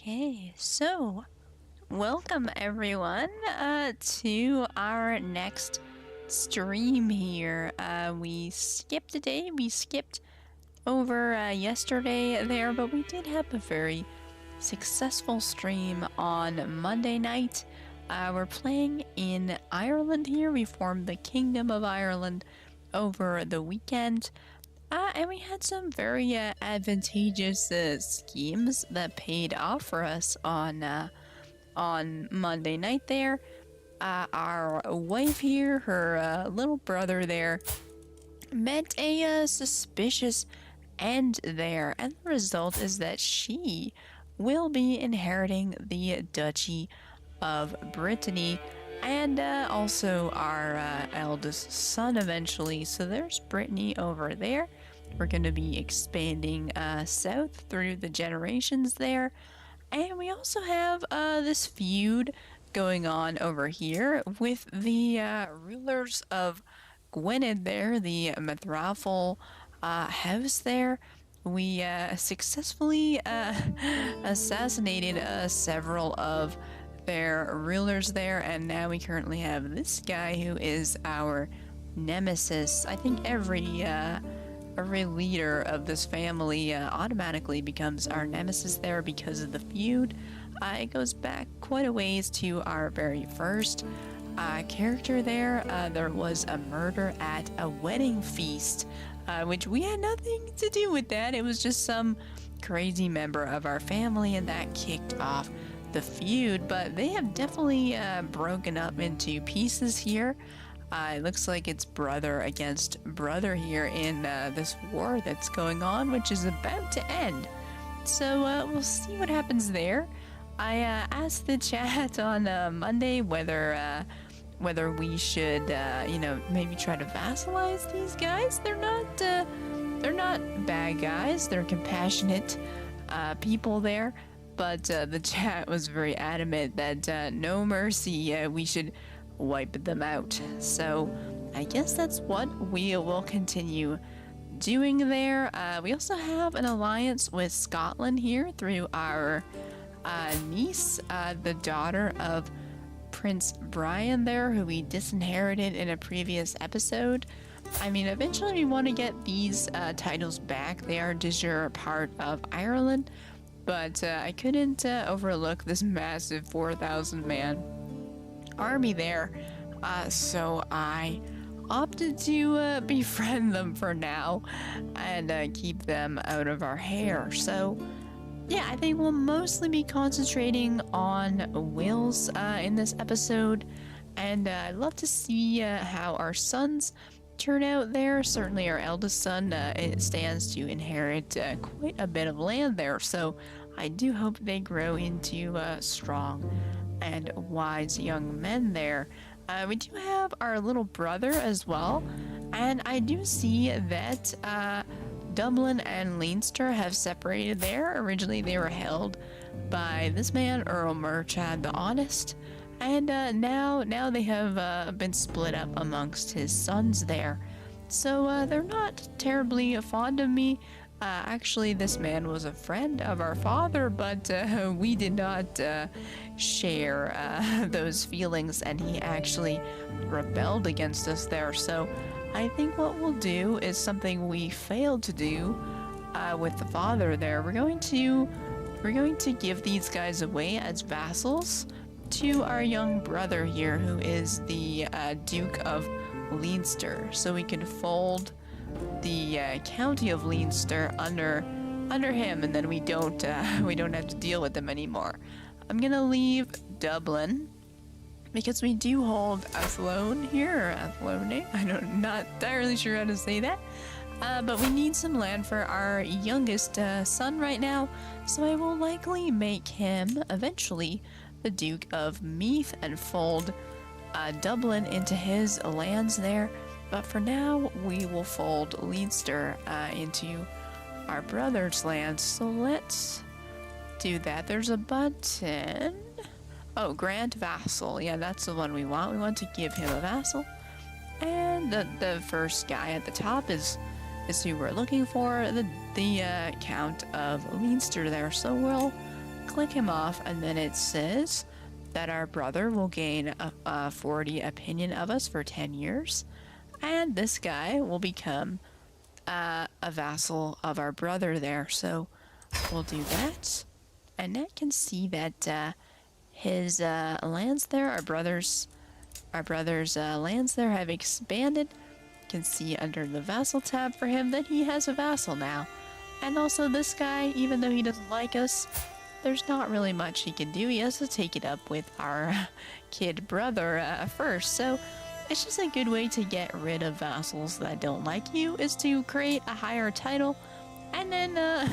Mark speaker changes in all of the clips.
Speaker 1: Okay, so welcome everyone to our next stream here. We skipped a day, we skipped over yesterday there, but we did have a very successful stream on Monday night. We're playing in Ireland here. We formed the Kingdom of Ireland over the weekend. And we had some very advantageous schemes that paid off for us on Monday night there. Our wife here, her little brother there, met a suspicious end there, and the result is that she will be inheriting the Duchy of Brittany and also our eldest son eventually. So there's Brittany over there. We're going to be expanding south through the generations there. And we also have this feud going on over here with the rulers of Gwynedd there, the Mathraffel house there. We successfully assassinated several of their rulers there, and now we currently have this guy who is our nemesis. I think every leader of this family automatically becomes our nemesis there because of the feud. It goes back quite a ways to our very first character there. There was a murder at a wedding feast, which we had nothing to do with that. It was just some crazy member of our family, and that kicked off the feud. But they have definitely broken up into pieces here. It looks like it's brother against brother here in this war that's going on, which is about to end. So we'll see what happens there. I asked the chat on Monday whether we should, maybe try to vassalize these guys. They're not bad guys. They're compassionate people there. But the chat was very adamant that no mercy. We should wipe them out. So I guess that's what we will continue doing there. We also have an alliance with Scotland here through our niece, the daughter of Prince Brian there, who we disinherited in a previous episode. I mean, eventually we want to get these titles back. They are de jure part of Ireland, but I couldn't overlook this massive 4,000 man army there, so I opted to befriend them for now and keep them out of our hair. So yeah, I think we'll mostly be concentrating on wills in this episode, and I'd love to see how our sons turn out there. Certainly our eldest son it stands to inherit quite a bit of land there, so I do hope they grow into strong and wise young men there. We do have our little brother as well, and I do see that Dublin and Leinster have separated there. Originally they were held by this man, Earl Murchad the Honest, and now they have been split up amongst his sons there. So they're not terribly fond of me. Actually, this man was a friend of our father, but we did not share those feelings, and he actually rebelled against us there. So I think what we'll do is something we failed to do with the father there. We're going to give these guys away as vassals to our young brother here, who is the Duke of Leinster, so we can fold the county of Leinster under him, and then we don't have to deal with them anymore. I'm gonna leave Dublin because we do hold Athlone here, or Athlone. I'm not entirely sure how to say that. But we need some land for our youngest son right now, so I will likely make him eventually the Duke of Meath and fold Dublin into his lands there. But for now, we will fold Leinster into our brother's lands. So let's do that. There's a button. Oh, grant vassal. Yeah, that's the one we want. We want to give him a vassal. And the first guy at the top is who we're looking for, the Count of Leinster there. So we'll click him off, and then it says that our brother will gain a 40 opinion of us for 10 years, and this guy will become a vassal of our brother there. So we'll do that, and I can see that his lands there, our brother's lands there have expanded. You can see under the vassal tab for him that he has a vassal now. And also this guy, even though he doesn't like us, there's not really much he can do. He has to take it up with our kid brother first. So it's just a good way to get rid of vassals that don't like you, is to create a higher title and then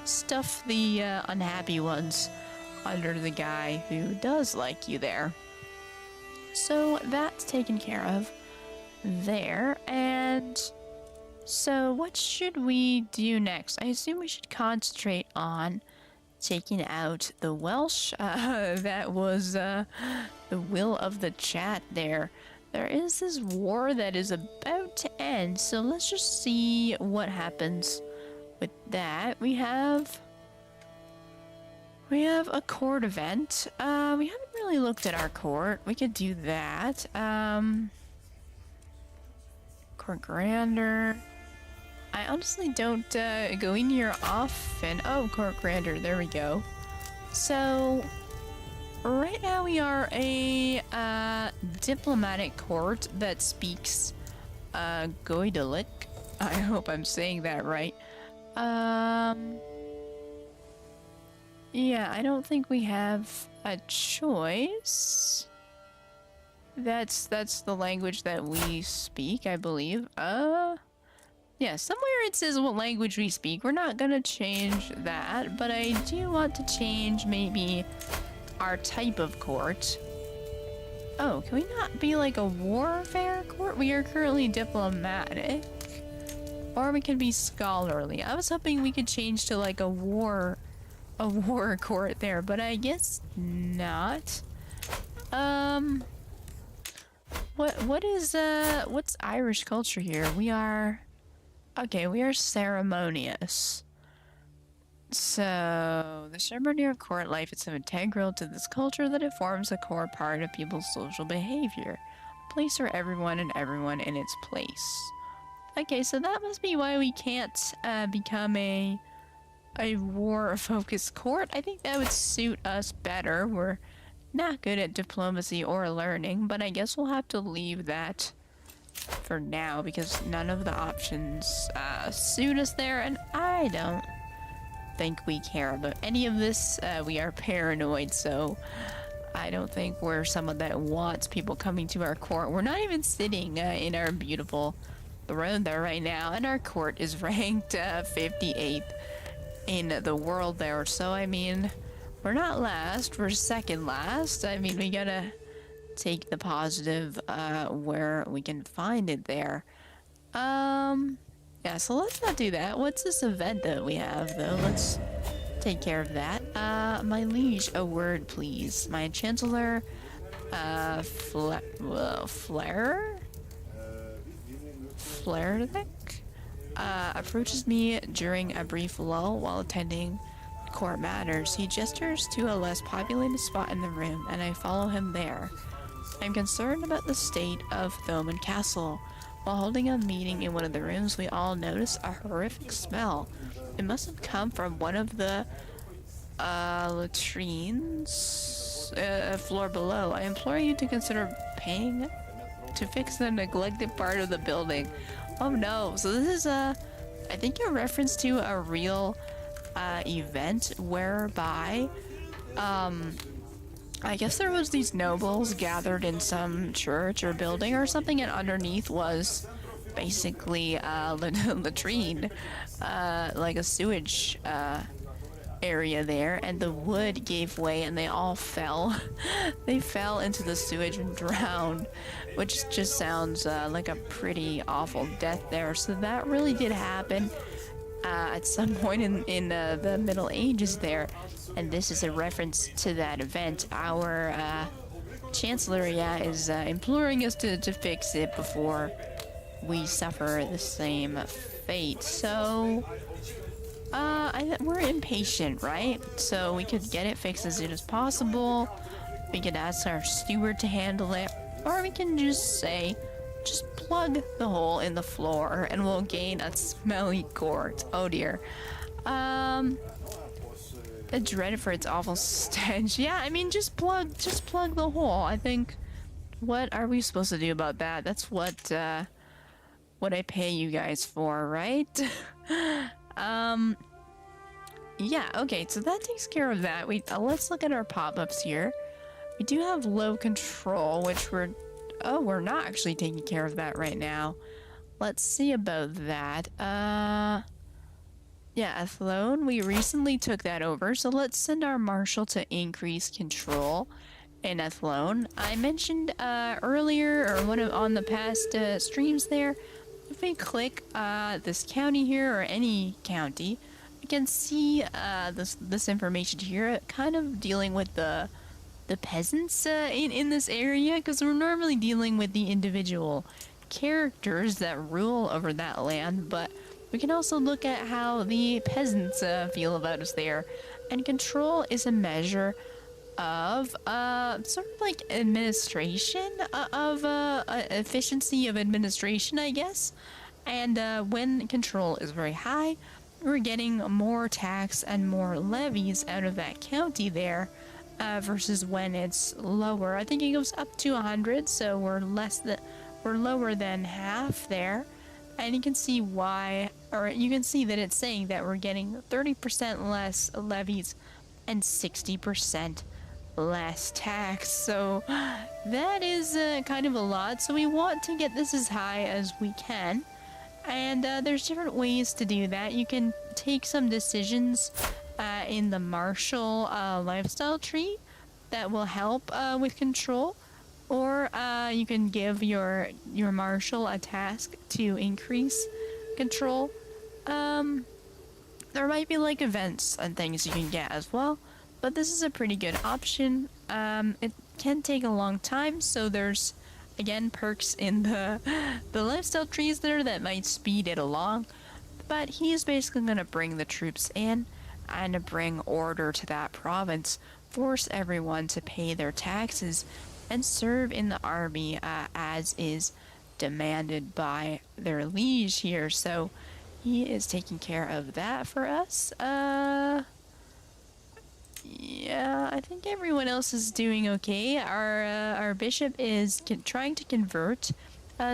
Speaker 1: stuff the unhappy ones under the guy who does like you there. So that's taken care of there. And so what should we do next? I assume we should concentrate on taking out the Welsh. That was the will of the chat there. There is this war that is about to end, so let's just see what happens with that. We have a court event. We haven't really looked at our court. We could do that. Court Grander. I honestly don't go in here often. Oh, Court Grander, there we go. So, right now we are a diplomatic court that speaks Goidelic. I hope I'm saying that right. Yeah, I don't think we have a choice. That's the language that we speak, I believe. Yeah, somewhere it says what language we speak. We're not gonna change that, but I do want to change maybe our type of court. Oh, can we not be like a warfare court? We are currently diplomatic. Or we can be scholarly. I was hoping we could change to like a war court there, but I guess not. What's Irish culture here? We are ceremonious. So, the ceremonial court life is so integral to this culture that it forms a core part of people's social behavior. A place for everyone and everyone in its place. Okay, so that must be why we can't become a war-focused court. I think that would suit us better. We're not good at diplomacy or learning, but I guess we'll have to leave that for now because none of the options suit us there, and I don't think we care about any of this. We are paranoid, so I don't think we're someone that wants people coming to our court. We're not even sitting in our beautiful throne there right now, and our court is ranked 58th in the world there, so I mean, we're not last, we're second last. I mean, we gotta take the positive where we can find it there. Yeah, so let's not do that. What's this event that we have, though? Let's take care of that. My liege, a word, please. My chancellor, Flaerdic, approaches me during a brief lull while attending court matters. He gestures to a less populated spot in the room, and I follow him there. I'm concerned about the state of Thomond Castle. While holding a meeting in one of the rooms, we all notice a horrific smell. It must have come from one of the latrines floor below. I implore you to consider paying to fix the neglected part of the building. Oh no, so this is I think a reference to a real event whereby I guess there was these nobles gathered in some church or building or something, and underneath was basically a latrine, like a sewage area there, and the wood gave way and they all fell. They fell into the sewage and drowned, which just sounds like a pretty awful death there. So that really did happen at some point in the Middle Ages there, and this is a reference to that event. Our chancellor, is imploring us to fix it before we suffer the same fate. So we're impatient, right? So we could get it fixed as soon as possible. We could ask our steward to handle it, or we can just say, just plug the hole in the floor and we'll gain a smelly court. Oh dear. I dread it for its awful stench. Yeah, I mean, just plug the hole. I think, what are we supposed to do about that? That's what I pay you guys for, right? Yeah, okay, so that takes care of that. Let's look at our pop-ups here. We do have low control, which we're not actually taking care of that right now. Let's see about that. Yeah, Athlone, we recently took that over, so let's send our marshal to increase control in Athlone. I mentioned earlier, or on the past streams there, if we click this county here, or any county, we can see this information here, kind of dealing with the peasants in this area, because we're normally dealing with the individual characters that rule over that land, but we can also look at how the peasants feel about us there. And control is a measure of sort of like administration of efficiency of administration, I guess. And when control is very high, we're getting more tax and more levies out of that county there, versus when it's lower. I think it goes up to 100, so we're lower than half there. And you can see why, or you can see that it's saying that we're getting 30% less levies and 60% less tax. So that is kind of a lot. So we want to get this as high as we can. And there's different ways to do that. You can take some decisions in the martial lifestyle tree that will help with control. Or you can give your marshal a task to increase control. There might be like events and things you can get as well, but this is a pretty good option. It can take a long time, so there's again perks in the lifestyle trees there that might speed it along. But he's basically gonna bring the troops in and bring order to that province, force everyone to pay their taxes and serve in the army as is demanded by their liege here. So he is taking care of that for us. Yeah, I think everyone else is doing okay. Our bishop is trying to convert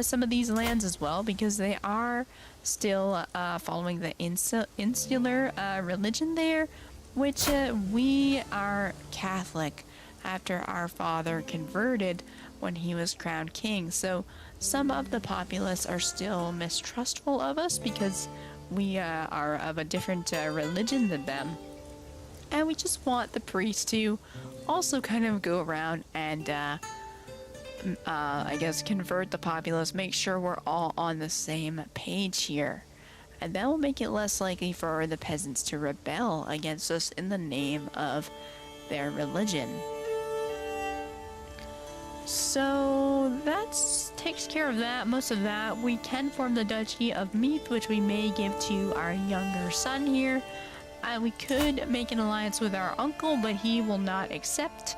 Speaker 1: some of these lands as well, because they are still following the insular religion there, which we are Catholic after our father converted when he was crowned king. So some of the populace are still mistrustful of us because we are of a different religion than them. And we just want the priest to also kind of go around and I guess convert the populace, make sure we're all on the same page here. And that will make it less likely for the peasants to rebel against us in the name of their religion. So that takes care of that, most of that. We can form the Duchy of Meath, which we may give to our younger son here. We could make an alliance with our uncle, but he will not accept.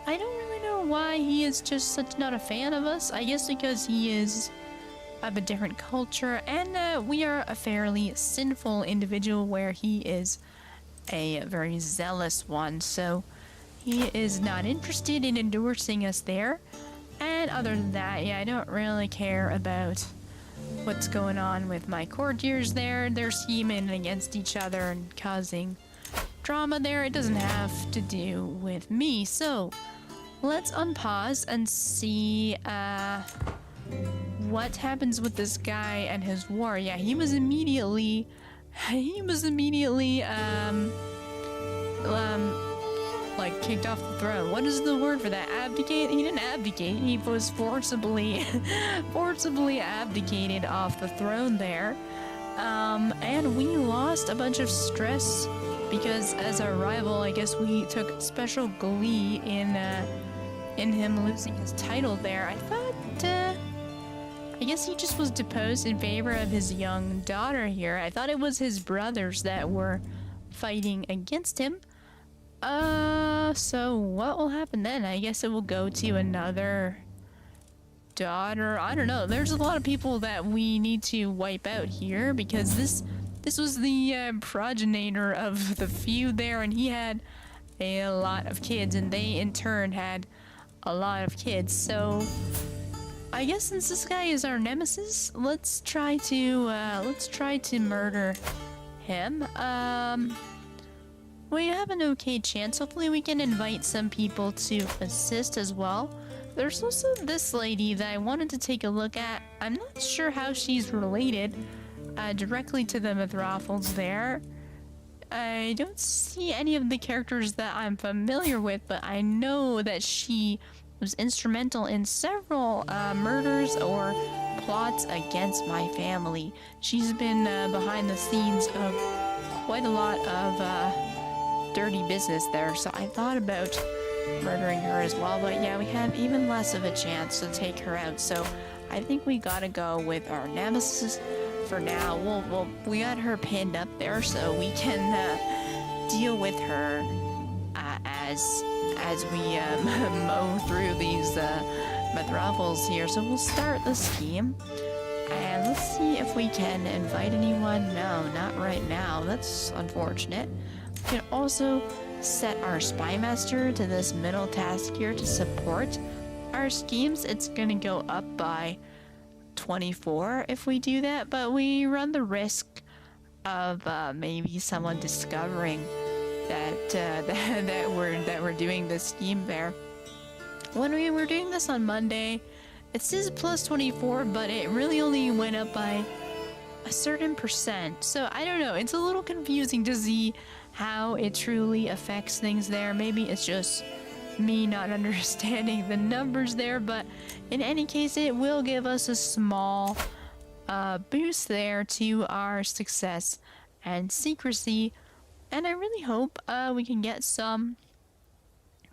Speaker 1: I don't really know why he is just such not a fan of us. I guess because he is of a different culture, and we are a fairly sinful individual where he is a very zealous one, so he is not interested in endorsing us there. And other than that, yeah, I don't really care about what's going on with my courtiers there. They're scheming against each other and causing drama there. It doesn't have to do with me. So let's unpause and see what happens with this guy and his war. Yeah, he was immediately like kicked off the throne. What is the word for that? Abdicate? He didn't abdicate. He was forcibly abdicated off the throne there. And we lost a bunch of stress because as our rival, I guess we took special glee in him losing his title there. I guess he just was deposed in favor of his young daughter here. I thought it was his brothers that were fighting against him. So what will happen then? I guess it will go to another daughter. I don't know. There's a lot of people that we need to wipe out here because this was the progenitor of the feud there, and he had a lot of kids, and they in turn had a lot of kids. So I guess since this guy is our nemesis, let's try to murder him. We have an okay chance. Hopefully we can invite some people to assist as well. There's also this lady that I wanted to take a look at. I'm not sure how she's related directly to the Mithrophels there. I don't see any of the characters that I'm familiar with, but I know that she was instrumental in several murders or plots against my family. She's been behind the scenes of quite a lot of dirty business there, so I thought about murdering her as well, but yeah, we have even less of a chance to take her out, so I think we gotta go with our nemesis for now. We got her pinned up there, so we can deal with her as we mow through these Mithrophels here. So we'll start the scheme, and let's see if we can invite anyone. No, not right now. That's unfortunate. We can also set our spy master to this middle task here to support our schemes. It's gonna go up by 24 if we do that, but we run the risk of maybe someone discovering that we're doing this scheme there. When we were doing this on Monday, it says plus 24, but it really only went up by a certain percent. So I don't know, it's a little confusing to see how it truly affects things there. Maybe it's just me not understanding the numbers there, but in any case, it will give us a small boost there to our success and secrecy. And I really hope we can get some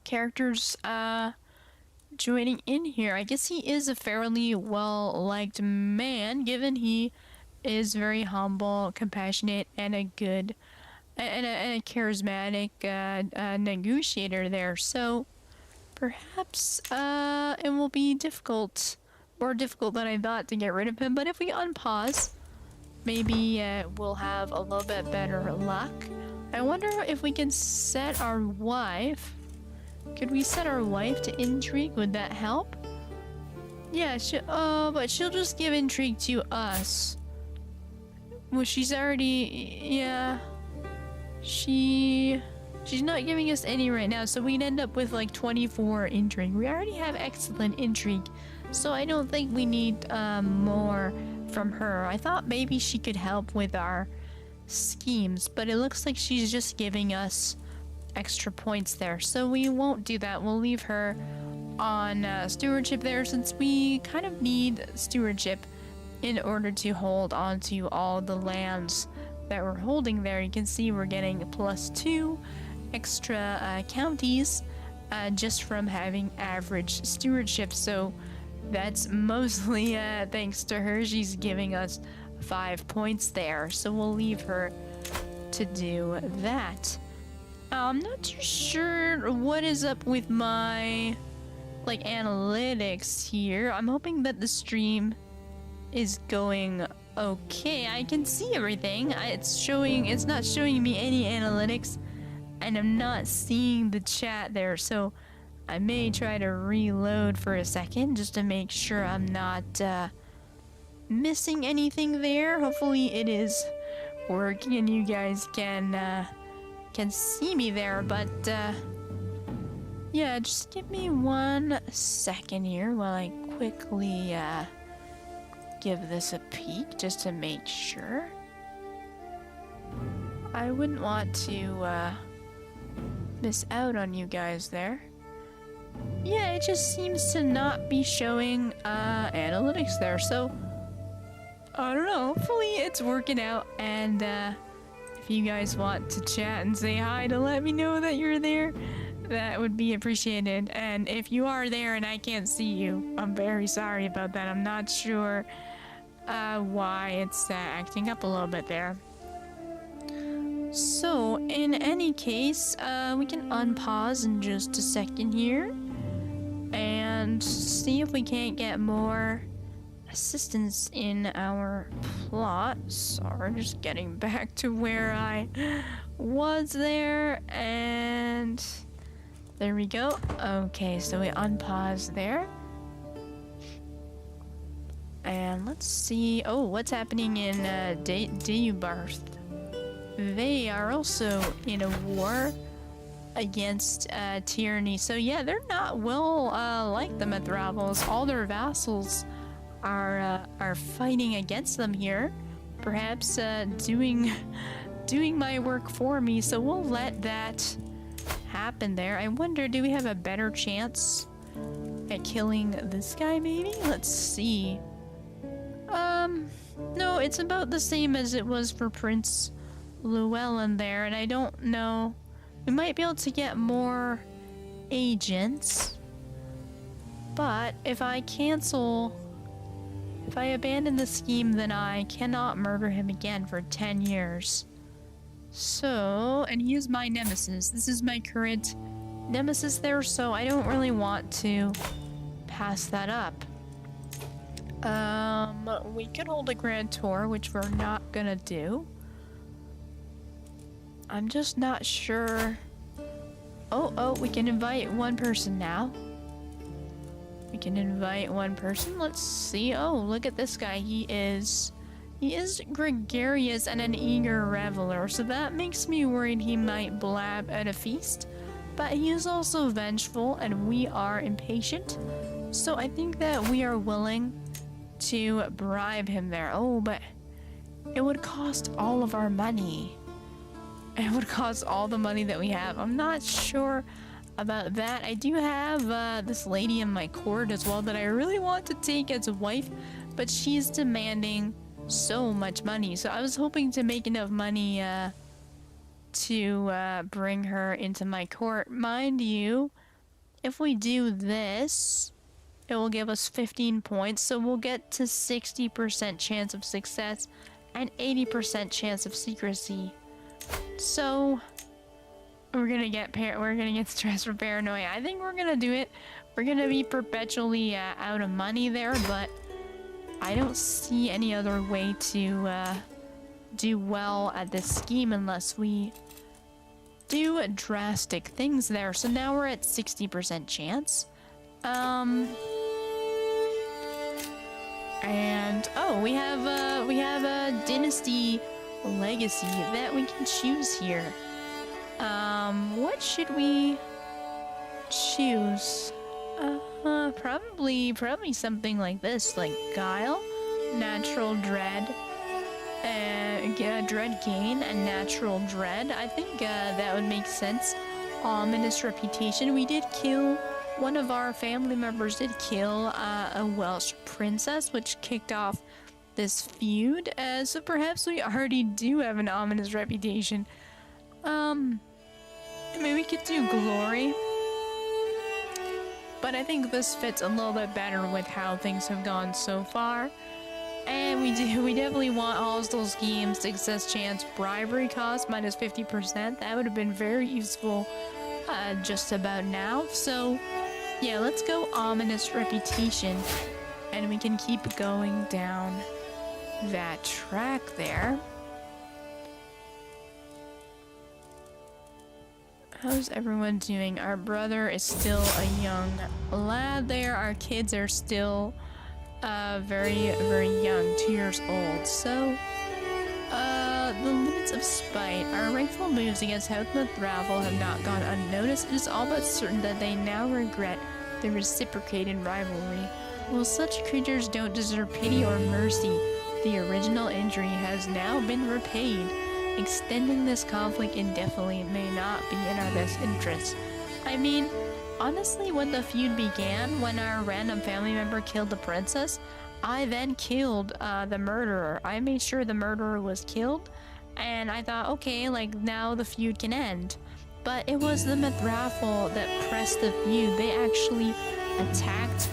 Speaker 1: characters joining in here. I guess he is a fairly well-liked man, given he is very humble, compassionate, and a good and a charismatic negotiator there. So perhaps it will be more difficult than I thought to get rid of him. But if we unpause, maybe we'll have a little bit better luck. I wonder if we can set our wife. Could we set our wife to intrigue? Would that help? Yeah, but she'll just give intrigue to us. Well, she's already, yeah. She's not giving us any right now, so we'd end up with like 24 intrigue. We already have excellent intrigue, so I don't think we need more from her. I thought maybe she could help with our schemes, but it looks like she's just giving us extra points there, so we won't do that. We'll leave her on stewardship there, since we kind of need stewardship in order to hold on to all the lands that we're holding there. You can see we're getting +2 extra counties just from having average stewardship, so that's mostly thanks to her. She's giving us 5 points there, so we'll leave her to do that. I'm not too sure what is up with my analytics here. I'm hoping that the stream is going okay. I can see everything. It's not showing me any analytics, and I'm not seeing the chat there, so I may try to reload for a second just to make sure I'm not missing anything there. Hopefully it is working and you guys can see me there, but yeah, just give me 1 second here while I quickly give this a peek just to make sure. I wouldn't want to miss out on you guys there. Yeah, it just seems to not be showing analytics there, so I don't know. Hopefully it's working out, and if you guys want to chat and say hi to let me know that you're there, That would be appreciated. And if you are there and I can't see you, I'm very sorry about that. I'm not sure why it's acting up a little bit there. So, in any case, we can unpause in just a second here and see if we can't get more assistance in our plot. Sorry, just getting back to where I was there, and there we go. Okay, so we unpause there. And let's see. Oh, what's happening in Deubarth? They are also in a war against tyranny. So yeah, they're not well like them at Thravels. All their vassals are fighting against them here. Perhaps doing my work for me. So we'll let that happen there. I wonder, do we have a better chance at killing this guy maybe? Let's see. No, it's about the same as it was for Prince Llewellyn there, and I don't know. We might be able to get more agents, but if I abandon the scheme, then I cannot murder him again for 10 years. So, and he is my nemesis. This is my current nemesis there, so I don't really want to pass that up. We could hold a grand tour, which we're not gonna do. I'm just not sure. Oh, we can invite one person now. We can invite one person. Let's see. Oh, look at this guy. He is gregarious and an eager reveler, so that makes me worried he might blab at a feast. But he is also vengeful, and we are impatient. So I think that we are willing to bribe him there. Oh, but it would cost all of our money. It would cost all the money that we have. I'm not sure about that. I do have this lady in my court as well that I really want to take as a wife, but she's demanding so much money. So I was hoping to make enough money to bring her into my court. Mind you, if we do this, it will give us 15 points, so we'll get to 60% chance of success and 80% chance of secrecy. So we're gonna get stressed or paranoia. I think we're gonna do it. We're gonna be perpetually out of money there, but I don't see any other way to do well at this scheme unless we do drastic things there. So now we're at 60% chance. And oh, we have a dynasty legacy that we can choose here. What should we choose? Probably something like this, like Guile, Natural Dread, Dread Gain, and Natural Dread. I think that would make sense. Ominous Reputation. We did kill, one of our family members did kill a Welsh princess, which kicked off this feud, so perhaps we already do have an ominous reputation. Maybe we could do Glory, but I think this fits a little bit better with how things have gone so far. And we definitely want hostile schemes, success chance, bribery cost minus 50%. That would have been very useful just about now. So yeah, let's go ominous reputation, and we can keep going down that track there. How's everyone doing? Our brother is still a young lad there. Our kids are still very, very young, 2 years old. So, the limits of spite. Our rightful moves against Houthman Thravel have not gone unnoticed. It is all but certain that they now regret the reciprocated rivalry. While such creatures don't deserve pity or mercy, the original injury has now been repaid. Extending this conflict indefinitely may not be in our best interest. I mean, honestly, when the feud began, when our random family member killed the princess, I then killed the murderer. I made sure the murderer was killed, and I thought, okay, like, now the feud can end. But it was the Mithraphel that pressed the feud. They actually attacked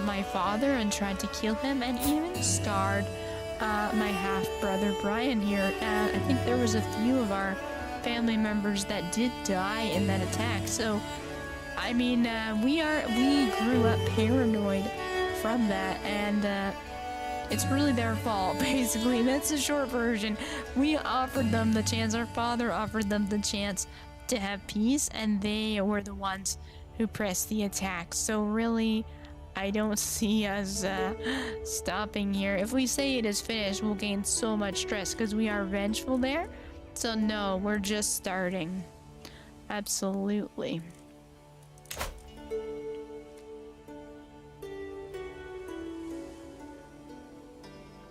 Speaker 1: my father and tried to kill him, and even starred my half-brother Brian here. I think there was a few of our family members that did die in that attack. So, I mean, we grew up paranoid from that, and it's really their fault, basically. That's the short version. We offered them the chance. Our father offered them the chance to have peace, and they were the ones who pressed the attack. So really, I don't see us stopping here. If we say it is finished, we'll gain so much stress because we are vengeful there. So no, we're just starting. Absolutely.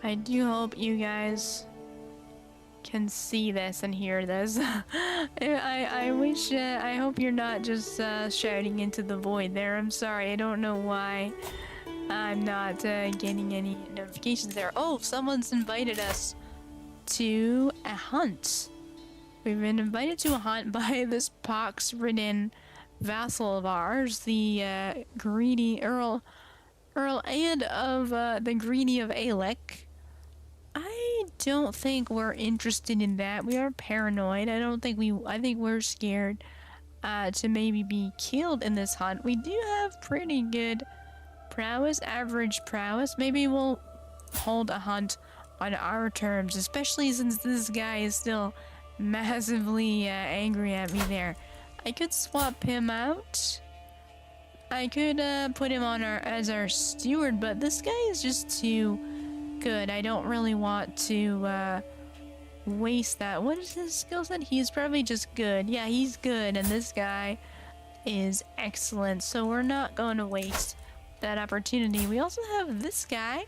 Speaker 1: I do hope you guys can see this and hear this. I wish, I hope you're not just shouting into the void there. I'm sorry, I don't know why I'm not getting any notifications there. Oh, someone's invited us to a hunt. We've been invited to a hunt by this pox-ridden vassal of ours, the greedy Earl and of the greedy of Alec. I don't think we're interested in that. We are paranoid. I think we're scared to maybe be killed in this hunt. We do have pretty good prowess, average prowess. Maybe we'll hold a hunt on our terms, especially since this guy is still massively angry at me there. I could swap him out. I could put him on as our steward, but this guy is just too good. I don't really want to waste that. What is his skill set? He's probably just good. Yeah, he's good, and this guy is excellent, so we're not going to waste that opportunity. We also have this guy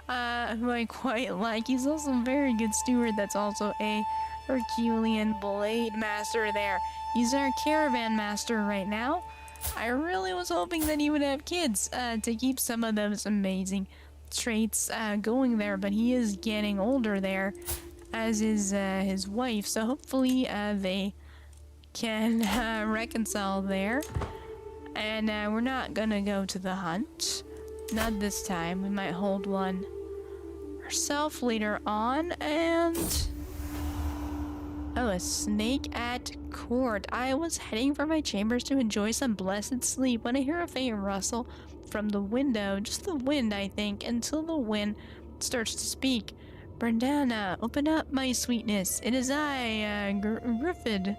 Speaker 1: who I quite like. He's also a very good steward. That's also a Herculean blade master there. He's our caravan master right now. I really was hoping that he would have kids to keep some of those amazing traits going there, but he is getting older there, as is his wife, so hopefully they can reconcile there. And we're not gonna go to the hunt, not this time. We might hold one ourselves later on. And oh, a snake at court. I was heading for my chambers to enjoy some blessed sleep when I hear a faint rustle from the window. Just the wind, I think, until the wind starts to speak. Brandana, open up, my sweetness. It is I, Griffith.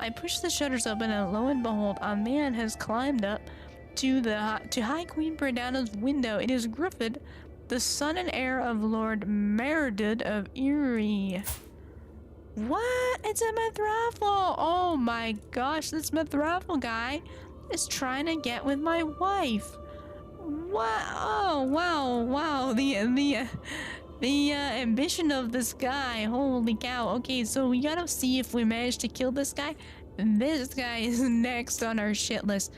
Speaker 1: I push the shutters open, and lo and behold, a man has climbed up to High Queen Brandana's window. It is Griffith, the son and heir of Lord Meredith of Erie. What? It's a Mithraphel! Oh my gosh, this Mithraphel guy is trying to get with my wife. What? Oh, wow. The ambition of this guy. Holy cow. Okay, so we gotta see if we manage to kill this guy. This guy is next on our shit list.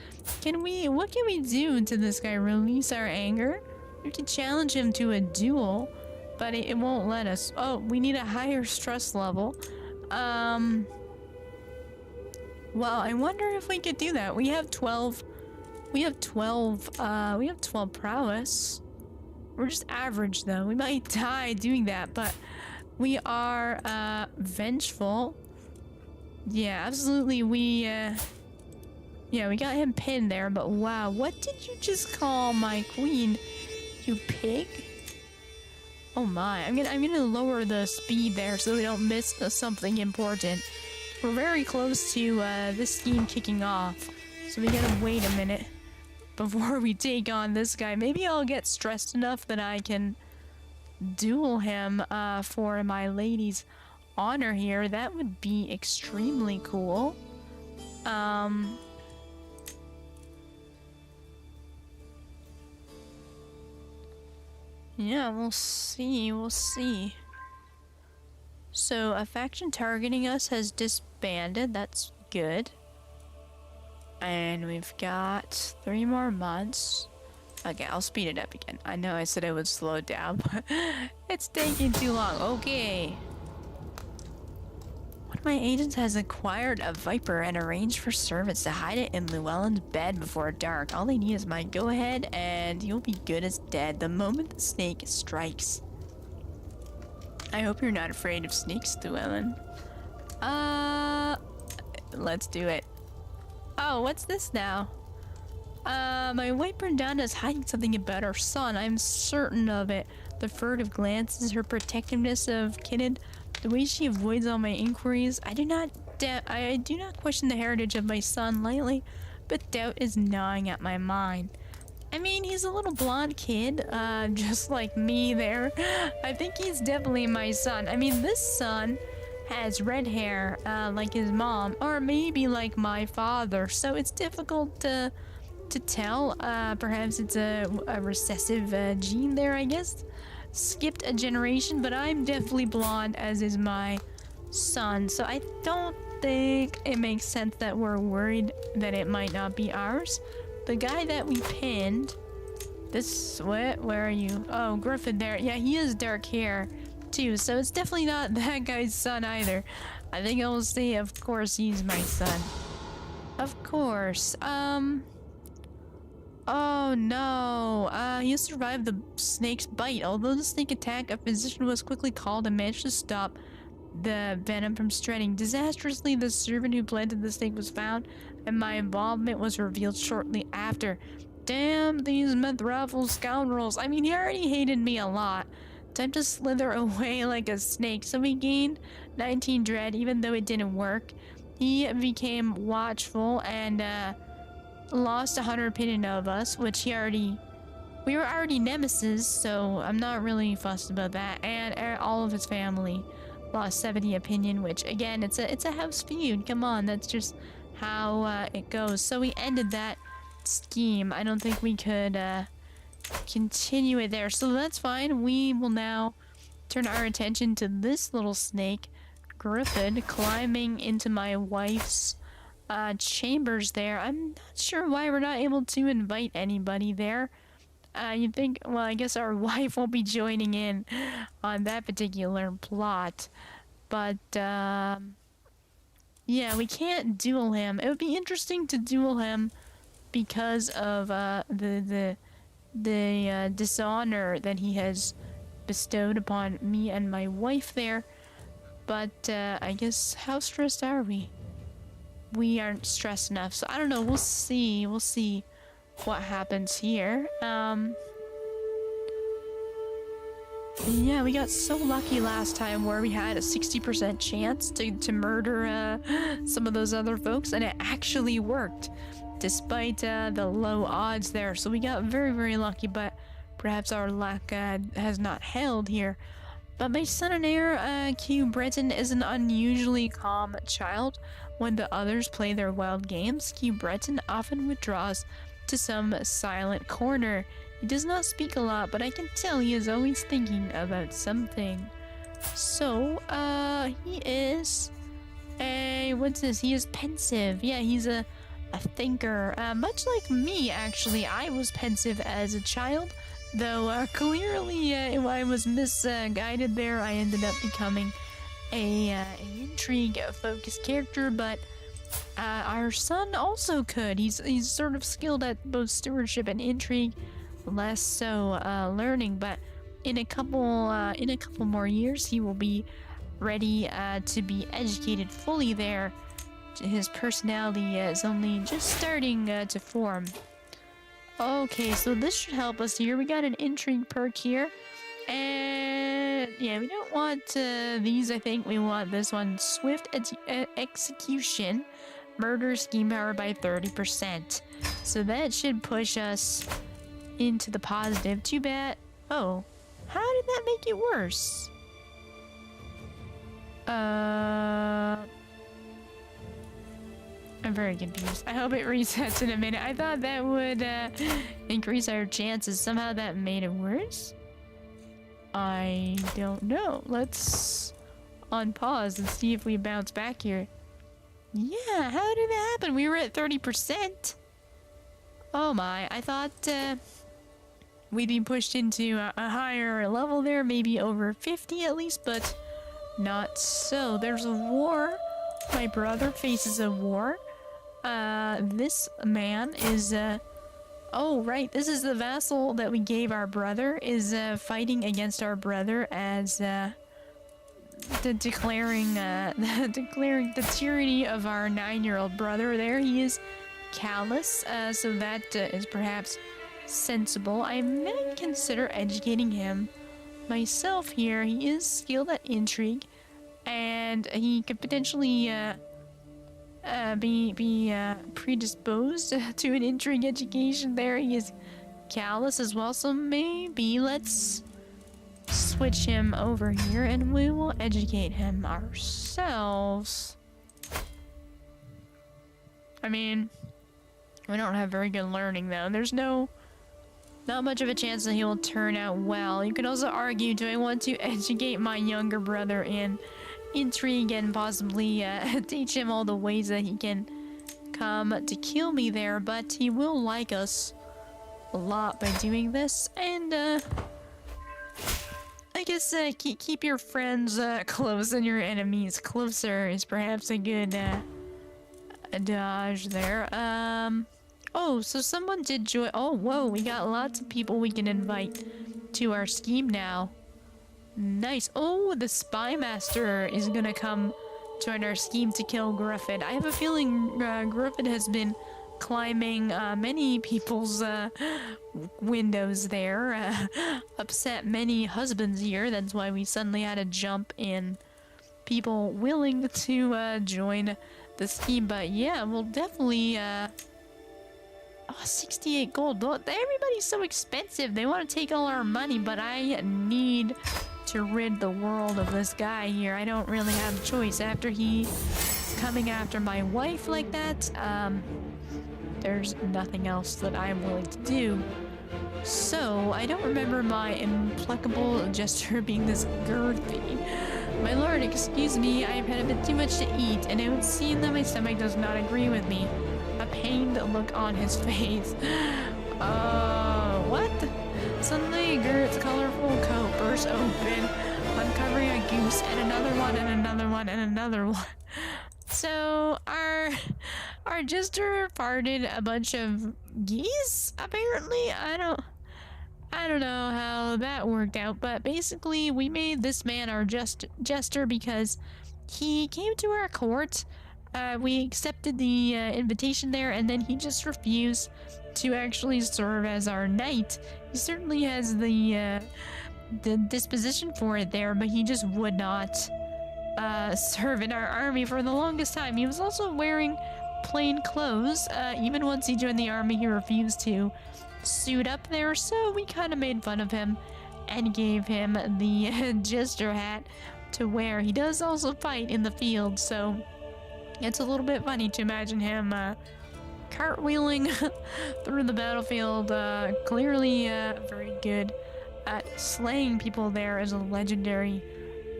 Speaker 1: What can we do to this guy? Release our anger? We have to challenge him to a duel, but it won't let us. Oh, we need a higher stress level. Well, I wonder if we could do that. We have 12 prowess. We're just average though. We might die doing that, but we are vengeful. Yeah, absolutely. We got him pinned there, but wow, what did you just call my queen? You pig? Oh my, I'm gonna lower the speed there so we don't miss something important. We're very close to this scheme kicking off, so we gotta wait a minute before we take on this guy. Maybe I'll get stressed enough that I can duel him for my lady's honor here. That would be extremely cool. Yeah, we'll see. So, a faction targeting us has disbanded. That's good. And we've got 3 more months. Okay, I'll speed it up again. I know I said I would slow it down, but it's taking too long. Okay. What of my agents has acquired a viper and arranged for servants to hide it in Llewellyn's bed before dark. All they need is my go-ahead, and you'll be good as dead the moment the snake strikes. I hope you're not afraid of snakes, Llewellyn. Let's do it. Oh, what's this now? My white Brandana is hiding something about our son. I'm certain of it. The furtive glances, her protectiveness of Kinned, the way she avoids all my inquiries. I do not question the heritage of my son lightly, but doubt is gnawing at my mind. I mean, he's a little blonde kid, just like me there. I think he's definitely my son. I mean, this son has red hair, like his mom, or maybe like my father, so it's difficult to tell. Perhaps it's a recessive gene there, I guess. Skipped a generation, but I'm definitely blonde, as is my son, so I don't think it makes sense that we're worried that it might not be ours. The guy that we pinned, where are you? Oh, Griffin there. Yeah, he has dark hair too, so it's definitely not that guy's son either. I think I'll say, of course, he's my son. Of course. Oh no, he survived the snake's bite. Although the snake attack, a physician was quickly called and managed to stop the venom from spreading. Disastrously, the servant who planted the snake was found, and my involvement was revealed shortly after. Damn these meth-raffle scoundrels. I mean, he already hated me a lot. Time to slither away like a snake. So we gained 19 dread, even though it didn't work. He became watchful and, lost 100 opinion of us, which we were already nemesis, so I'm not really fussed about that. And all of his family lost 70 opinion, which again, it's a house feud. Come on, that's just how it goes. So we ended that scheme. I don't think we could continue it there, so that's fine. We will now turn our attention to this little snake, Griffin, climbing into my wife's chambers there. I'm not sure why we're not able to invite anybody there. You'd think, well, I guess our wife won't be joining in on that particular plot, but yeah, we can't duel him. It would be interesting to duel him because of the dishonor that he has bestowed upon me and my wife there, but I guess, how stressed are we? We aren't stressed enough, so I don't know. We'll see what happens here. Yeah, we got so lucky last time where we had a 60% chance to murder some of those other folks, and it actually worked despite the low odds there. So we got very, very lucky, but perhaps our luck has not held here. But my son and heir, Q Breton, is an unusually calm child. When the others play their wild games, Q Breton often withdraws to some silent corner. He does not speak a lot, but I can tell he is always thinking about something. So, he is what's this? He is pensive. Yeah, he's a thinker. Much like me, actually. I was pensive as a child, though clearly I was misguided there. I ended up becoming an intrigue-focused character, but our son also could. He's sort of skilled at both stewardship and intrigue, less so learning. But in a couple more years, he will be ready to be educated fully. There, his personality is only just starting to form. Okay, so this should help us here. We got an intrigue perk here. And yeah, we don't want these. I think we want this one. Swift execution, murder scheme power by 30%. So that should push us into the positive. Too bad. Oh, how did that make it worse? I'm very confused. I hope it resets in a minute. I thought that would increase our chances. Somehow that made it worse. I don't know. Let's unpause and see if we bounce back here. Yeah, how did that happen? We were at 30%. Oh my, I thought we'd be pushed into a higher level there, maybe over 50 at least, but not so. There's a war My brother faces a war. This man is, oh, right, this is the vassal that we gave our brother, is, fighting against our brother as, declaring declaring the tyranny of our 9-year-old brother. There he is, callous, so that is perhaps sensible. I may consider educating him myself here. He is skilled at intrigue, and he could potentially be predisposed to an intrigue education. There he is, callous as well, so maybe let's switch him over here and we will educate him ourselves. I mean, we don't have very good learning though. There's not much of a chance that he will turn out well. You could also argue, do I want to educate my younger brother in intrigue and possibly teach him all the ways that he can come to kill me there, but he will like us a lot by doing this. And I guess keep your friends close and your enemies closer is perhaps a good dodge there. Oh, so someone did join. Oh, whoa, we got lots of people we can invite to our scheme now. Nice. Oh, the spy master is gonna come join our scheme to kill Griffin. I have a feeling Griffin has been climbing many people's windows there, upset many husbands here. That's why we suddenly had a jump in people willing to join the scheme. But yeah, we'll definitely oh, 68 gold. Everybody's so expensive. They want to take all our money, but I need to rid the world of this guy here. I don't really have a choice. After he's coming after my wife like that, there's nothing else that I'm willing to do. So, I don't remember my implacable gesture being this girthy. My lord, excuse me, I have had a bit too much to eat, and it would seem that my stomach does not agree with me. A pained look on his face. What? Suddenly, Gert's colorful coat burst open, uncovering a goose, and another one, and another one, and another one. So, our jester farted a bunch of geese, apparently? I don't know how that worked out, but basically we made this man our jester because he came to our court. We accepted the invitation there, and then he just refused to actually serve as our knight. He certainly has the disposition for it there, but he just would not serve in our army for the longest time. He was also wearing plain clothes. Even once he joined the army, he refused to suit up there, so we kind of made fun of him and gave him the jester hat to wear. He does also fight in the field, so it's a little bit funny to imagine him cartwheeling through the battlefield. Clearly very good at slaying people there as a legendary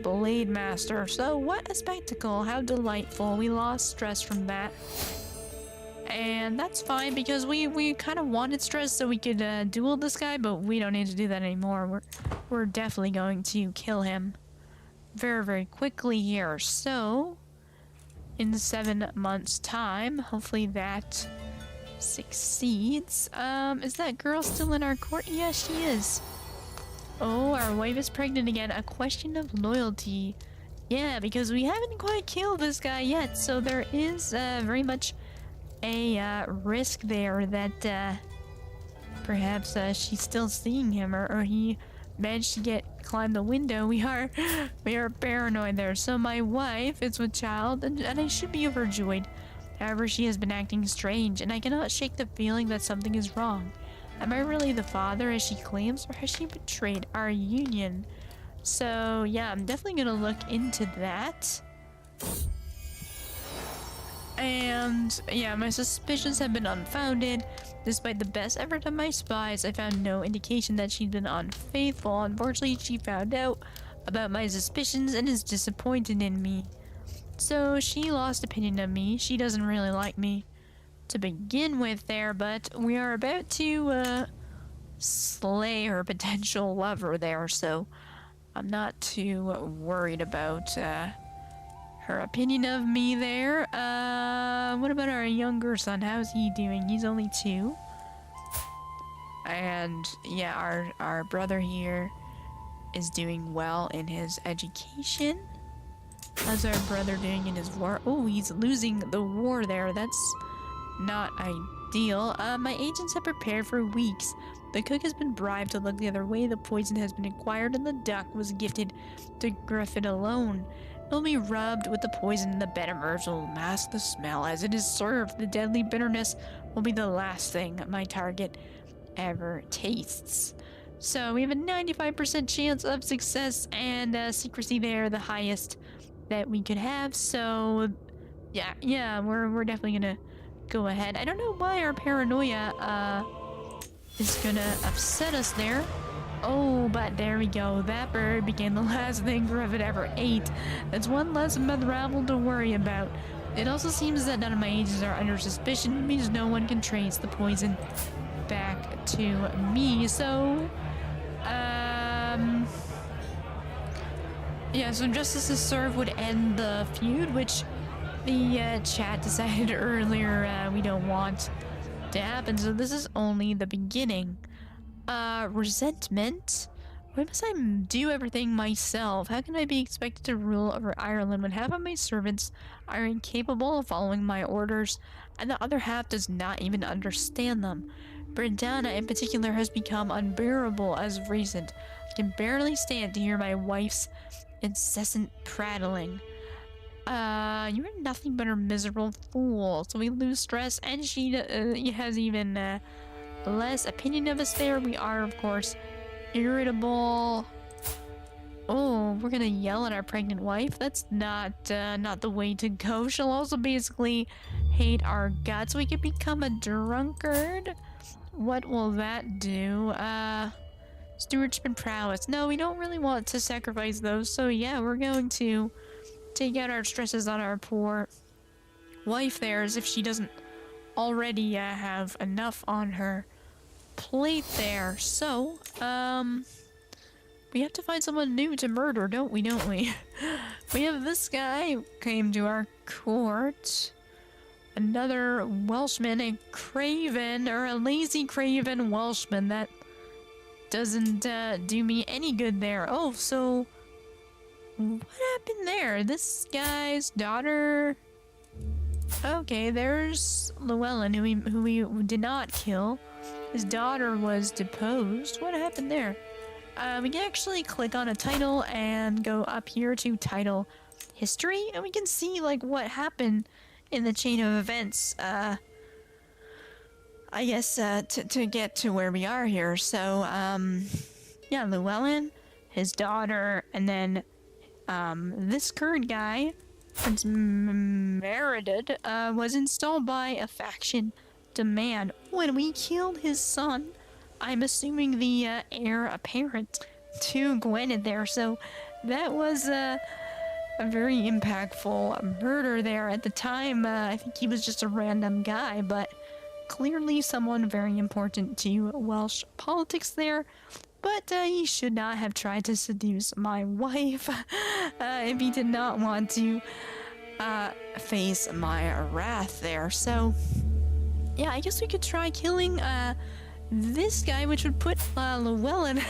Speaker 1: blade master. So what a spectacle, how delightful. We lost stress from that, and that's fine because we kind of wanted stress so we could duel this guy, but we don't need to do that anymore. We're definitely going to kill him very, very quickly here. So in 7 months time, hopefully that succeeds. Is that girl still in our court? Yeah, she is. Oh, our wife is pregnant again. A question of loyalty. Yeah, because we haven't quite killed this guy yet, so there is very much a risk there that perhaps she's still seeing him, or he managed to climb the window. We are paranoid there. So my wife is with child, and I should be overjoyed. However, she has been acting strange, and I cannot shake the feeling that something is wrong. Am I really the father as she claims, or has she betrayed our union? So yeah, I'm definitely gonna look into that. And yeah, my suspicions have been unfounded. Despite the best effort of my spies, I found no indication that she'd been unfaithful. Unfortunately, she found out about my suspicions and is disappointed in me. So she lost opinion of me. She doesn't really like me to begin with there, but we are about to slay her potential lover there, so I'm not too worried about her opinion of me there. What about our younger son? How's he doing? He's only 2. And yeah, our brother here is doing well in his education. How's our brother doing in his war? Oh, he's losing the war there. That's not ideal. My agents have prepared for weeks. The cook has been bribed to look the other way. The poison has been acquired and the duck was gifted to Griffin alone. It will be rubbed with the poison and the better herbs will mask the smell as it is served. The deadly bitterness will be the last thing my target ever tastes. So we have a 95% chance of success and secrecy there, the highest that we could have. So yeah, we're definitely gonna go ahead. I don't know why our paranoia is gonna upset us there. Oh, but there we go. That bird became the last thing Griffin ever ate. That's one less unravel to worry about. It also seems that none of my agents are under suspicion. It means no one can trace the poison back to me. So, yeah, so justice is served would end the feud, which the chat decided earlier we don't want to happen. So this is only the beginning. Resentment? Why must I do everything myself? How can I be expected to rule over Ireland when half of my servants are incapable of following my orders and the other half does not even understand them? Brendana in particular has become unbearable as of recent. I can barely stand to hear my wife's incessant prattling. You're nothing but a miserable fool. So we lose stress and she has even less opinion of us there. We are, of course, irritable. Oh, we're gonna yell at our pregnant wife. That's not the way to go. She'll also basically hate our guts. We could become a drunkard. What will that do? Stewardship and prowess. No, we don't really want to sacrifice those. So yeah, we're going to take out our stresses on our poor wife there, as if she doesn't already have enough on her plate there. So, we have to find someone new to murder, don't we? We have this guy who came to our court. Another Welshman, a craven, or a lazy craven Welshman. That doesn't do me any good there. Oh, so what happened there? This guy's daughter... Okay, there's Llewellyn, who we did not kill. His daughter was deposed. What happened there? We can actually click on a title and go up here to title history, and we can see like what happened in the chain of events. I guess to get to where we are here. So yeah, Llewellyn, his daughter, and then this current guy, Prince Meredith, was installed by a faction demand when we killed his son. I'm assuming the heir apparent to Gwynedd there. So that was a very impactful murder there. At the time, I think he was just a random guy, but clearly someone very important to Welsh politics there. But he should not have tried to seduce my wife if he did not want to face my wrath there. So yeah, I guess we could try killing this guy, which would put Llewellyn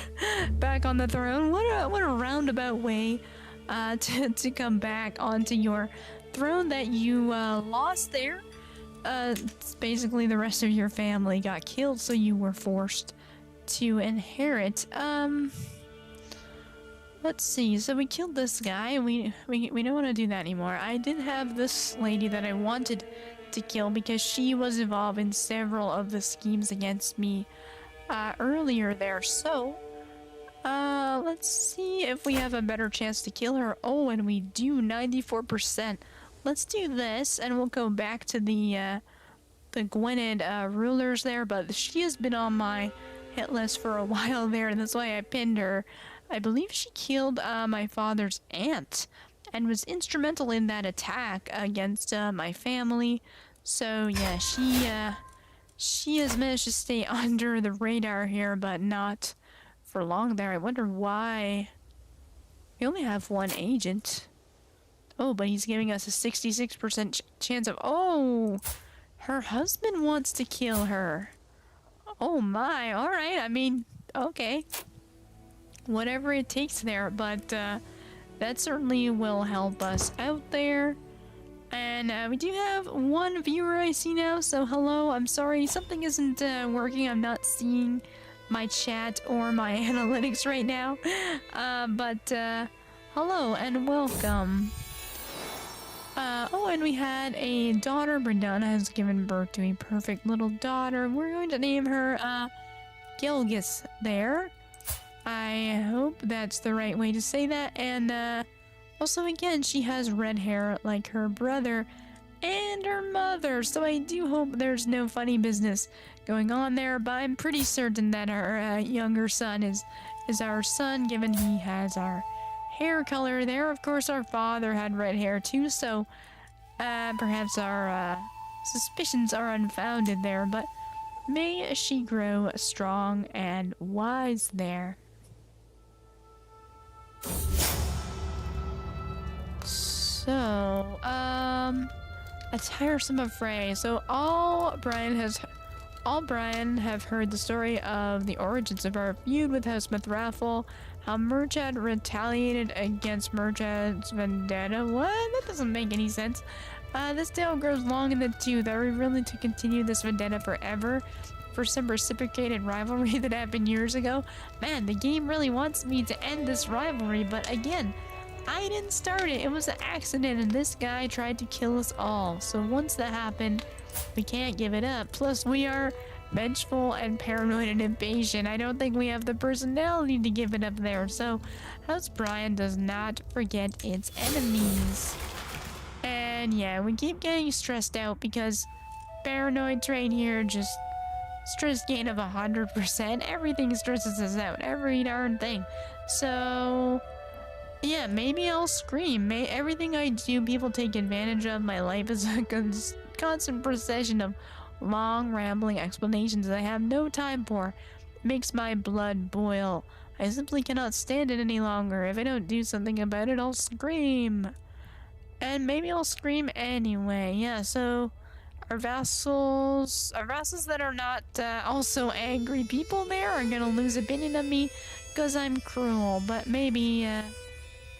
Speaker 1: back on the throne. What a roundabout way to come back onto your throne that you lost there. It's basically the rest of your family got killed, so you were forced to inherit. Let's see. So we killed this guy. We don't want to do that anymore. I did have this lady that I wanted to kill because she was involved in several of the schemes against me earlier there. So let's see if we have a better chance to kill her. Oh, and we do 94%. Let's do this, and we'll go back to the Gwynedd rulers there. But she has been on my hit list for a while there, and that's why I pinned her. I believe she killed my father's aunt and was instrumental in that attack against my family. So yeah, she has managed to stay under the radar here, but not for long there. I wonder why we only have one agent. Oh, but he's giving us a 66% chance of... Oh! Her husband wants to kill her. Oh my, alright, I mean, okay. Whatever it takes there, but that certainly will help us out there. And we do have one viewer I see now, so hello. I'm sorry, something isn't working. I'm not seeing my chat or my analytics right now. But hello and welcome. Oh, and we had a daughter. Brianna has given birth to a perfect little daughter. We're going to name her Gilgis there. I hope that's the right way to say that. And also, again, she has red hair like her brother and her mother, so I do hope there's no funny business going on there, but I'm pretty certain that our younger son is our son, given he has our hair color there. Of course, our father had red hair too, so perhaps our suspicions are unfounded there, but may she grow strong and wise there. So, a tiresome affray. So all Brian have heard the story of the origins of our feud with House Mithraffel, how Murchad retaliated against Murchad's vendetta. What? That doesn't make any sense. This tale grows long in the tooth. Are we really to continue this vendetta forever? For some reciprocated rivalry that happened years ago? Man, the game really wants me to end this rivalry, but again, I didn't start it. It was an accident, and this guy tried to kill us all. So once that happened, we can't give it up. Plus, we are vengeful and paranoid and impatient. I don't think we have the personality to give it up there. So, House Brian does not forget its enemies. And yeah, we keep getting stressed out because paranoid trait here, just stress gain of 100%. Everything stresses us out. Every darn thing. So... yeah, maybe I'll scream. Everything I do, people take advantage of. My life is a constant procession of long, rambling explanations that I have no time for. It makes my blood boil. I simply cannot stand it any longer. If I don't do something about it, I'll scream. And maybe I'll scream anyway. Yeah, so our vassals that are not also angry people there are gonna lose opinion of me because I'm cruel. But maybe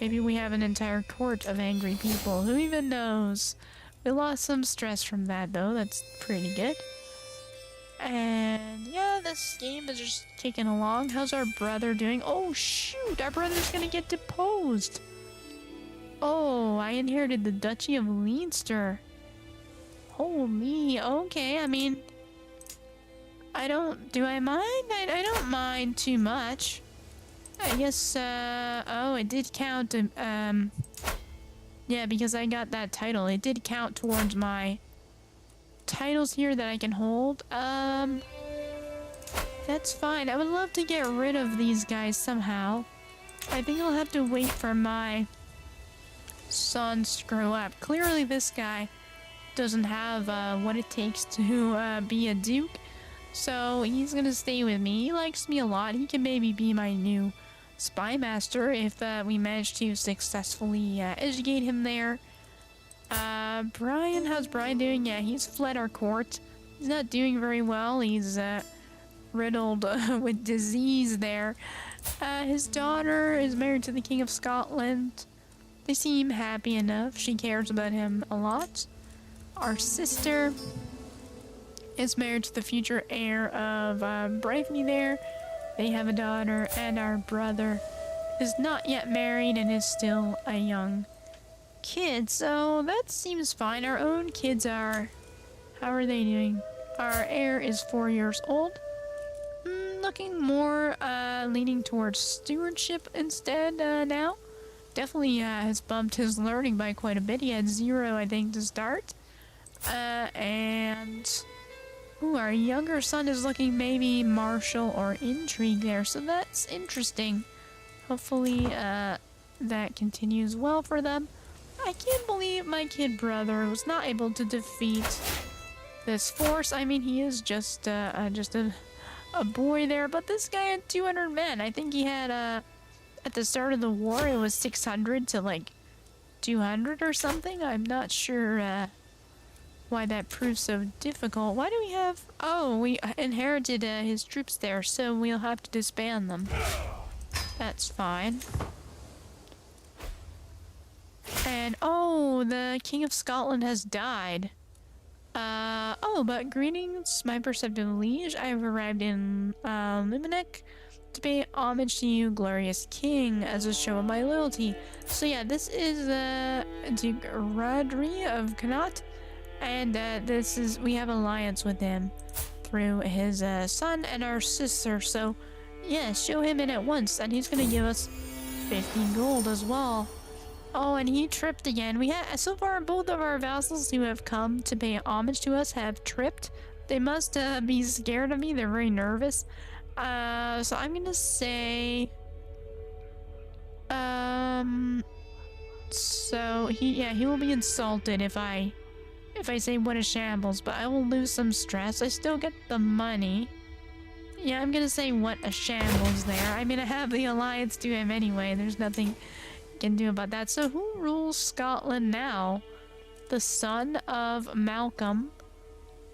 Speaker 1: we have an entire court of angry people. Who even knows? We lost some stress from that, though. That's pretty good. And yeah, this game is just kicking along. How's our brother doing? Oh, shoot! Our brother's gonna get deposed. Oh, I inherited the Duchy of Leinster. Holy, okay. I mean, do I mind? I don't mind too much. I guess, oh, it did count, yeah, because I got that title. It did count towards my titles here that I can hold. That's fine. I would love to get rid of these guys somehow. I think I'll have to wait for my sons to grow up. Clearly this guy doesn't have, what it takes to, be a duke. So he's gonna stay with me. He likes me a lot. He can maybe be my new spy master if we manage to successfully educate him there. Brian, how's Brian doing? Yeah, he's fled our court. He's not doing very well. He's riddled with disease there. His daughter is married to the King of Scotland. They seem happy enough. She cares about him a lot. Our sister is married to the future heir of Bravely there. They have a daughter, and our brother is not yet married and is still a young kid. So that seems fine. Our own kids are... how are they doing? Our heir is 4 years old. Looking more leaning towards stewardship instead now. Definitely has bumped his learning by quite a bit. He had 0, I think, to start. And... ooh, our younger son is looking maybe martial or intrigue there, so that's interesting. Hopefully, that continues well for them. I can't believe my kid brother was not able to defeat this force. I mean, he is just a boy there, but this guy had 200 men. I think he had, at the start of the war, it was 600 to, like, 200 or something. I'm not sure why that proves so difficult. Why do we have... Oh, we inherited his troops there, so we'll have to disband them. That's fine. And, oh, the King of Scotland has died. Oh, but greetings, my perceptive liege. I have arrived in, Limonec to pay homage to you, glorious king, as a show of my loyalty. So yeah, this is, Duke Rodri of Connaught, and, we have alliance with him through his, son and our sister, so yeah, show him in at once, and he's gonna give us 50 gold as well. Oh, and he tripped again. We had, so far, both of our vassals who have come to pay homage to us have tripped. They must be scared of me. They're very nervous. So I'm gonna say, so he will be insulted if I say what a shambles, but I will lose some stress. I still get the money. Yeah, I'm gonna say what a shambles there. I mean, I have the alliance to him anyway. There's nothing can do about that. So who rules Scotland now? The son of Malcolm,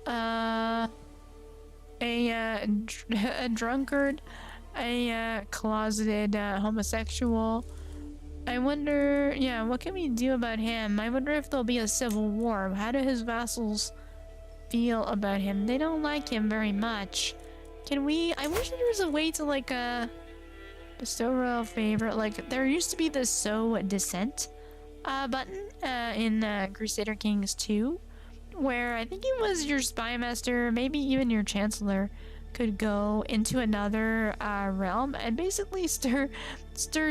Speaker 1: a drunkard, a closeted homosexual. I wonder, yeah, what can we do about him? I wonder if there'll be a civil war. How do his vassals feel about him? They don't like him very much. Can we, I wish there was a way to like bestow royal favor. Like, there used to be the sow descent button in Crusader Kings 2, where I think it was your spymaster, maybe even your chancellor, could go into another realm and basically stir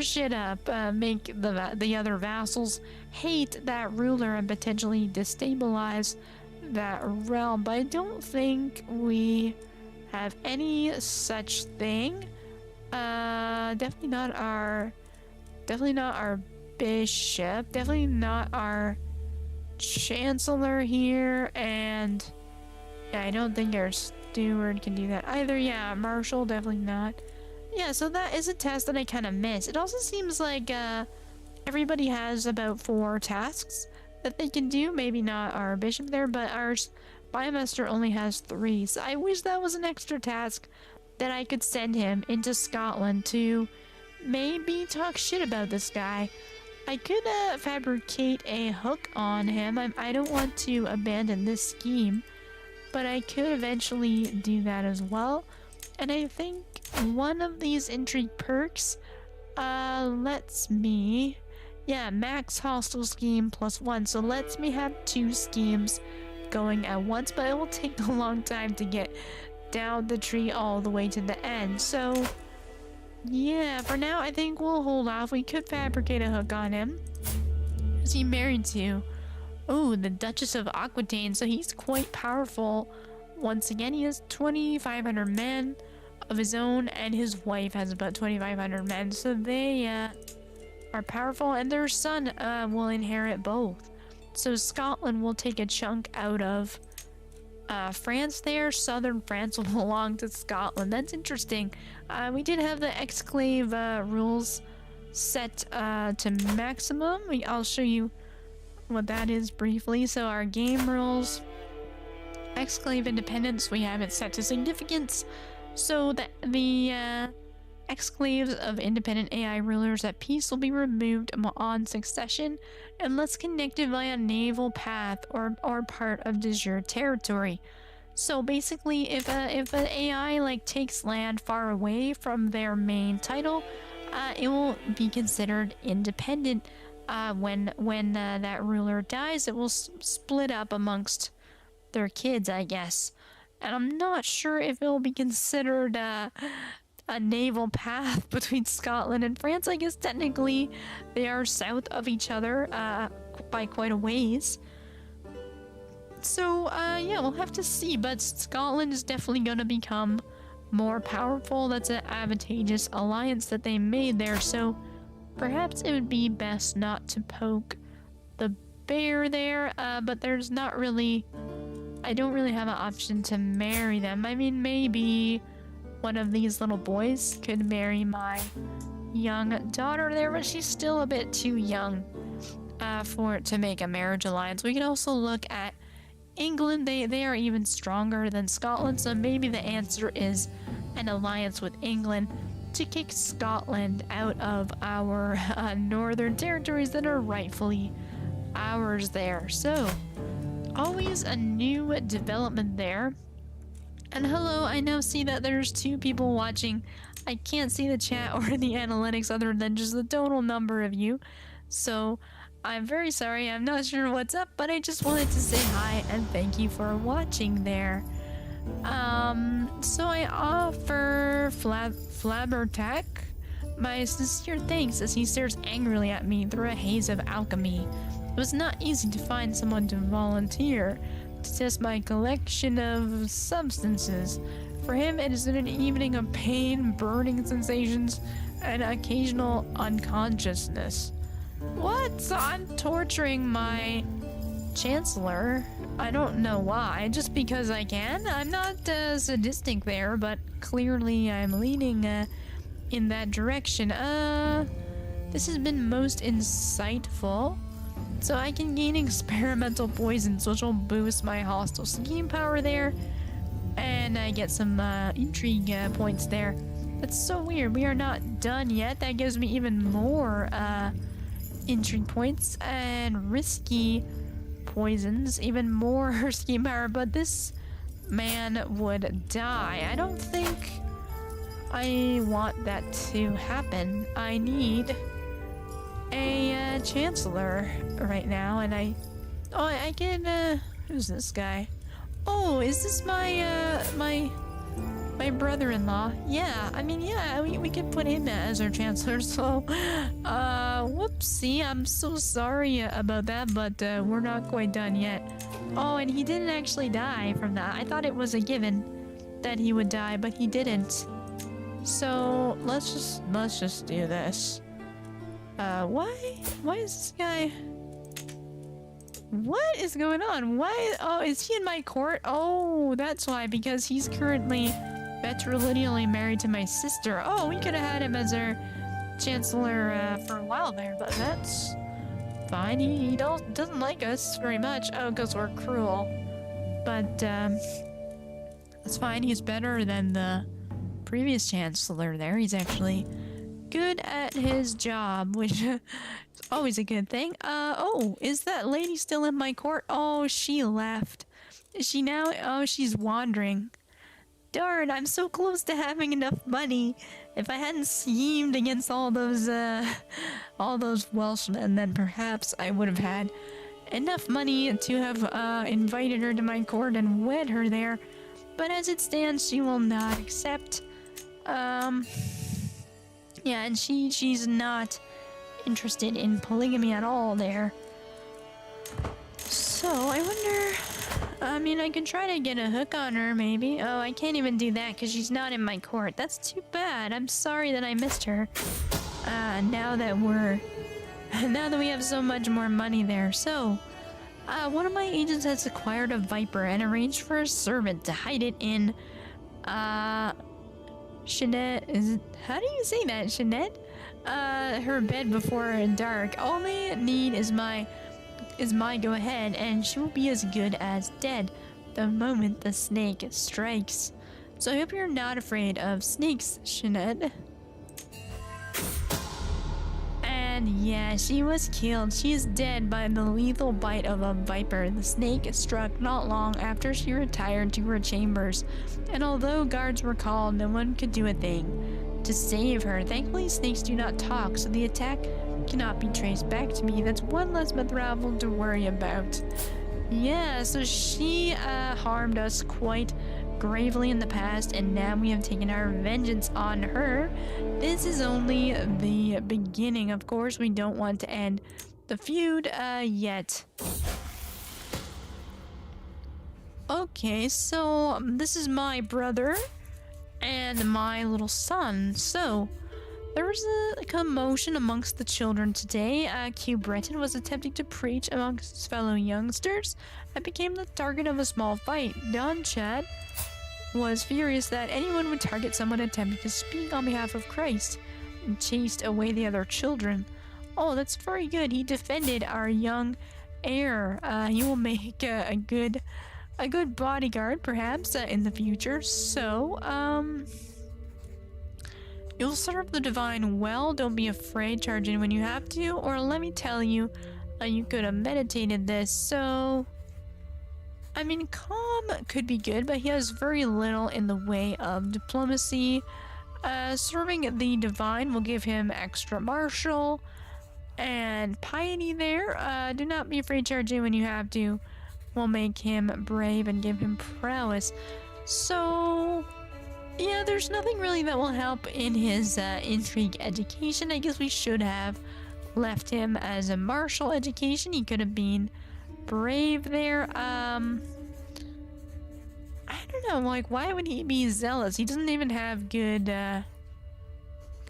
Speaker 1: shit up, make the other vassals hate that ruler and potentially destabilize that realm. But I don't think we have any such thing. Definitely not our bishop, definitely not our chancellor here, and yeah, I don't think our steward can do that either. Yeah, marshal, definitely not. Yeah, so that is a task that I kind of miss. It also seems like everybody has about 4 tasks that they can do. Maybe not our bishop there, but our spymaster only has 3. So I wish that was an extra task that I could send him into Scotland to maybe talk shit about this guy. I could fabricate a hook on him. I don't want to abandon this scheme, but I could eventually do that as well. And I think one of these intrigue perks lets me, yeah, max hostile scheme +1, so lets me have 2 schemes going at once, but it will take a long time to get down the tree all the way to the end. So yeah, for now I think we'll hold off. We could fabricate a hook on him. Who's he married to? Oh, the Duchess of Aquitaine. So he's quite powerful. Once again, he has 2,500 men of his own, and his wife has about 2,500 men. So they are powerful, and their son will inherit both. So Scotland will take a chunk out of France there. Southern France will belong to Scotland. That's interesting. We did have the exclave rules set to maximum. I'll show you what that is briefly. So our game rules, exclave independence, we have it set to significance. So that the exclaves of independent AI rulers at peace will be removed on succession unless connected by a naval path or part of de jure territory. So basically, if an AI like takes land far away from their main title, it will be considered independent. When that ruler dies, it will split up amongst their kids, I guess. And I'm not sure if it will be considered a naval path between Scotland and France. I guess technically they are south of each other by quite a ways. So yeah, we'll have to see, but Scotland is definitely going to become more powerful. That's an advantageous alliance that they made there, so perhaps it would be best not to poke the bear there, but there's not really, I don't really have an option to marry them. I mean, maybe one of these little boys could marry my young daughter there, but she's still a bit too young. to make a marriage alliance. We could also look at England. They are even stronger than Scotland, so maybe the answer is an alliance with England to kick Scotland out of our northern territories that are rightfully ours there. So, always a new development there. And hello, I now see that there's 2 people watching. I can't see the chat or the analytics other than just the total number of you. So, I'm very sorry, I'm not sure what's up, but I just wanted to say hi and thank you for watching there. So I offer Flabbertack my sincere thanks as he stares angrily at me through a haze of alchemy. It was not easy to find someone to volunteer to test my collection of substances. For him, it is an evening of pain, burning sensations, and occasional unconsciousness. What? I'm torturing my chancellor. I don't know why, just because I can. I'm not sadistic there, but clearly I'm leaning in that direction. This has been most insightful. So I can gain experimental poisons, which will boost my hostile scheme power there. And I get some intrigue points there. That's so weird. We are not done yet. That gives me even more intrigue points and risky poisons, even more scheme power. But this man would die. I don't think I want that to happen. I need a chancellor right now, and I can who's this guy? Oh, is this my brother-in-law? Yeah, I mean, yeah, we could put him as our chancellor. So whoopsie, I'm so sorry about that, but we're not quite done yet. Oh, and he didn't actually die from that. I thought it was a given that he would die, but he didn't. So let's just do this. Why is this guy? What is going on? Why? Oh, is he in my court? Oh, that's why, because he's currently patrilineally married to my sister. Oh, we could have had him as our chancellor for a while there, but that's fine. He doesn't like us very much. Oh, because we're cruel. But that's fine. He's better than the previous chancellor there. He's actually good at his job, which is always a good thing. Oh, is that lady still in my court? Oh, she left. Is she now? Oh, she's wandering. Darn, I'm so close to having enough money. If I hadn't schemed against all those Welshmen, then perhaps I would have had enough money to have invited her to my court and wed her there. But as it stands, she will not accept. Yeah, and she's not interested in polygamy at all there. So, I wonder... I mean, I could try to get a hook on her, maybe. Oh, I can't even do that because she's not in my court. That's too bad. I'm sorry that I missed her. Now that we have so much more money there. So, one of my agents has acquired a viper and arranged for a servant to hide it in, Shanette, how do you say that, Shanette? Her bed before dark. All they need is my go ahead, and she will be as good as dead the moment the snake strikes. So I hope you're not afraid of snakes, Shanette. And yeah, she was killed. She is dead by the lethal bite of a viper. The snake struck not long after she retired to her chambers, and although guards were called, no one could do a thing to save her. Thankfully, snakes do not talk, so the attack cannot be traced back to me. That's one less unravel to worry about. Yeah, so she harmed us quite gravely in the past, and now we have taken our vengeance on her. This is only the beginning. Of course, we don't want to end the feud yet. Okay, so this is my brother and my little son. So there was a commotion amongst the children today. Q Breton was attempting to preach amongst his fellow youngsters and became the target of a small fight. Don Chad was furious that anyone would target someone attempting to speak on behalf of Christ and chased away the other children. Oh, that's very good. He defended our young heir. He will make a good bodyguard, perhaps, in the future. So, you'll serve the divine well. Don't be afraid. Charge in when you have to. Or let me tell you, you could have meditated this. So, I mean, calm could be good, but he has very little in the way of diplomacy. Serving the divine will give him extra martial and piety there. Do not be afraid. Charge in when you have to. Will make him brave and give him prowess. So, yeah, there's nothing really that will help in his intrigue education. I guess we should have left him as a martial education. He could have been brave there. I don't know, like, why would he be zealous? He doesn't even have good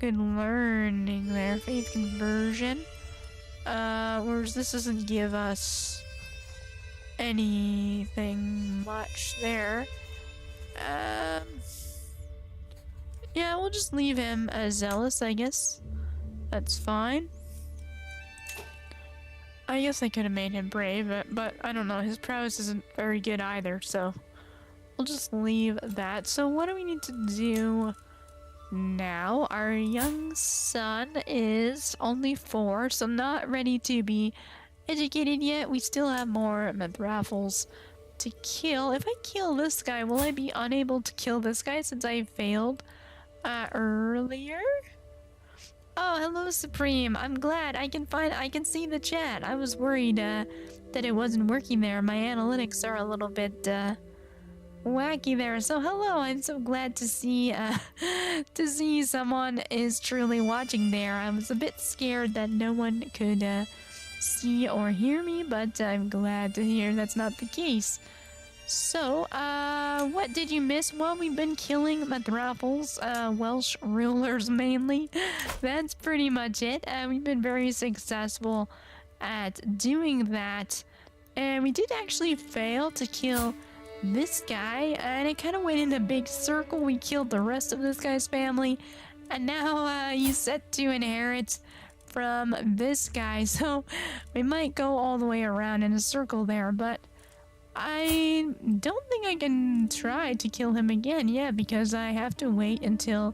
Speaker 1: learning there. Faith conversion. Whereas this doesn't give us anything much there. Yeah, we'll just leave him as zealous, I guess. That's fine. I guess I could have made him brave, but I don't know. His prowess isn't very good either, so we'll just leave that. So what do we need to do now? Our young son is only 4, so not ready to be educated yet. We still have more Mithraffles to kill. If I kill this guy, will I be unable to kill this guy since I failed earlier? Oh, hello, Supreme. I'm glad I can see the chat. I was worried that it wasn't working there. My analytics are a little bit wacky there. So hello, I'm so glad to see someone is truly watching there. I was a bit scared that no one could see or hear me, but I'm glad to hear that's not the case. So, what did you miss? Well, we've been killing Mithraffles, Welsh rulers mainly. That's pretty much it. We've been very successful at doing that. And we did actually fail to kill this guy, and it kind of went in a big circle. We killed the rest of this guy's family, and now he's set to inherit from this guy. So, we might go all the way around in a circle there, but I don't think I can try to kill him again yet because I have to wait until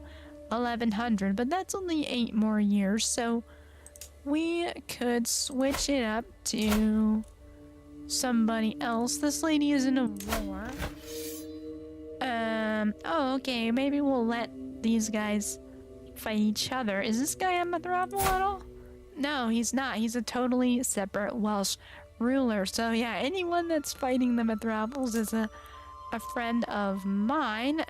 Speaker 1: 1100, but that's only 8 more years, so we could switch it up to somebody else. This lady is in a war. Oh, okay, maybe we'll let these guys fight each other. Is this guy a Mithraffle at all? No, he's not. He's a totally separate Welsh ruler. So yeah, anyone that's fighting the Mithraffles is a friend of mine.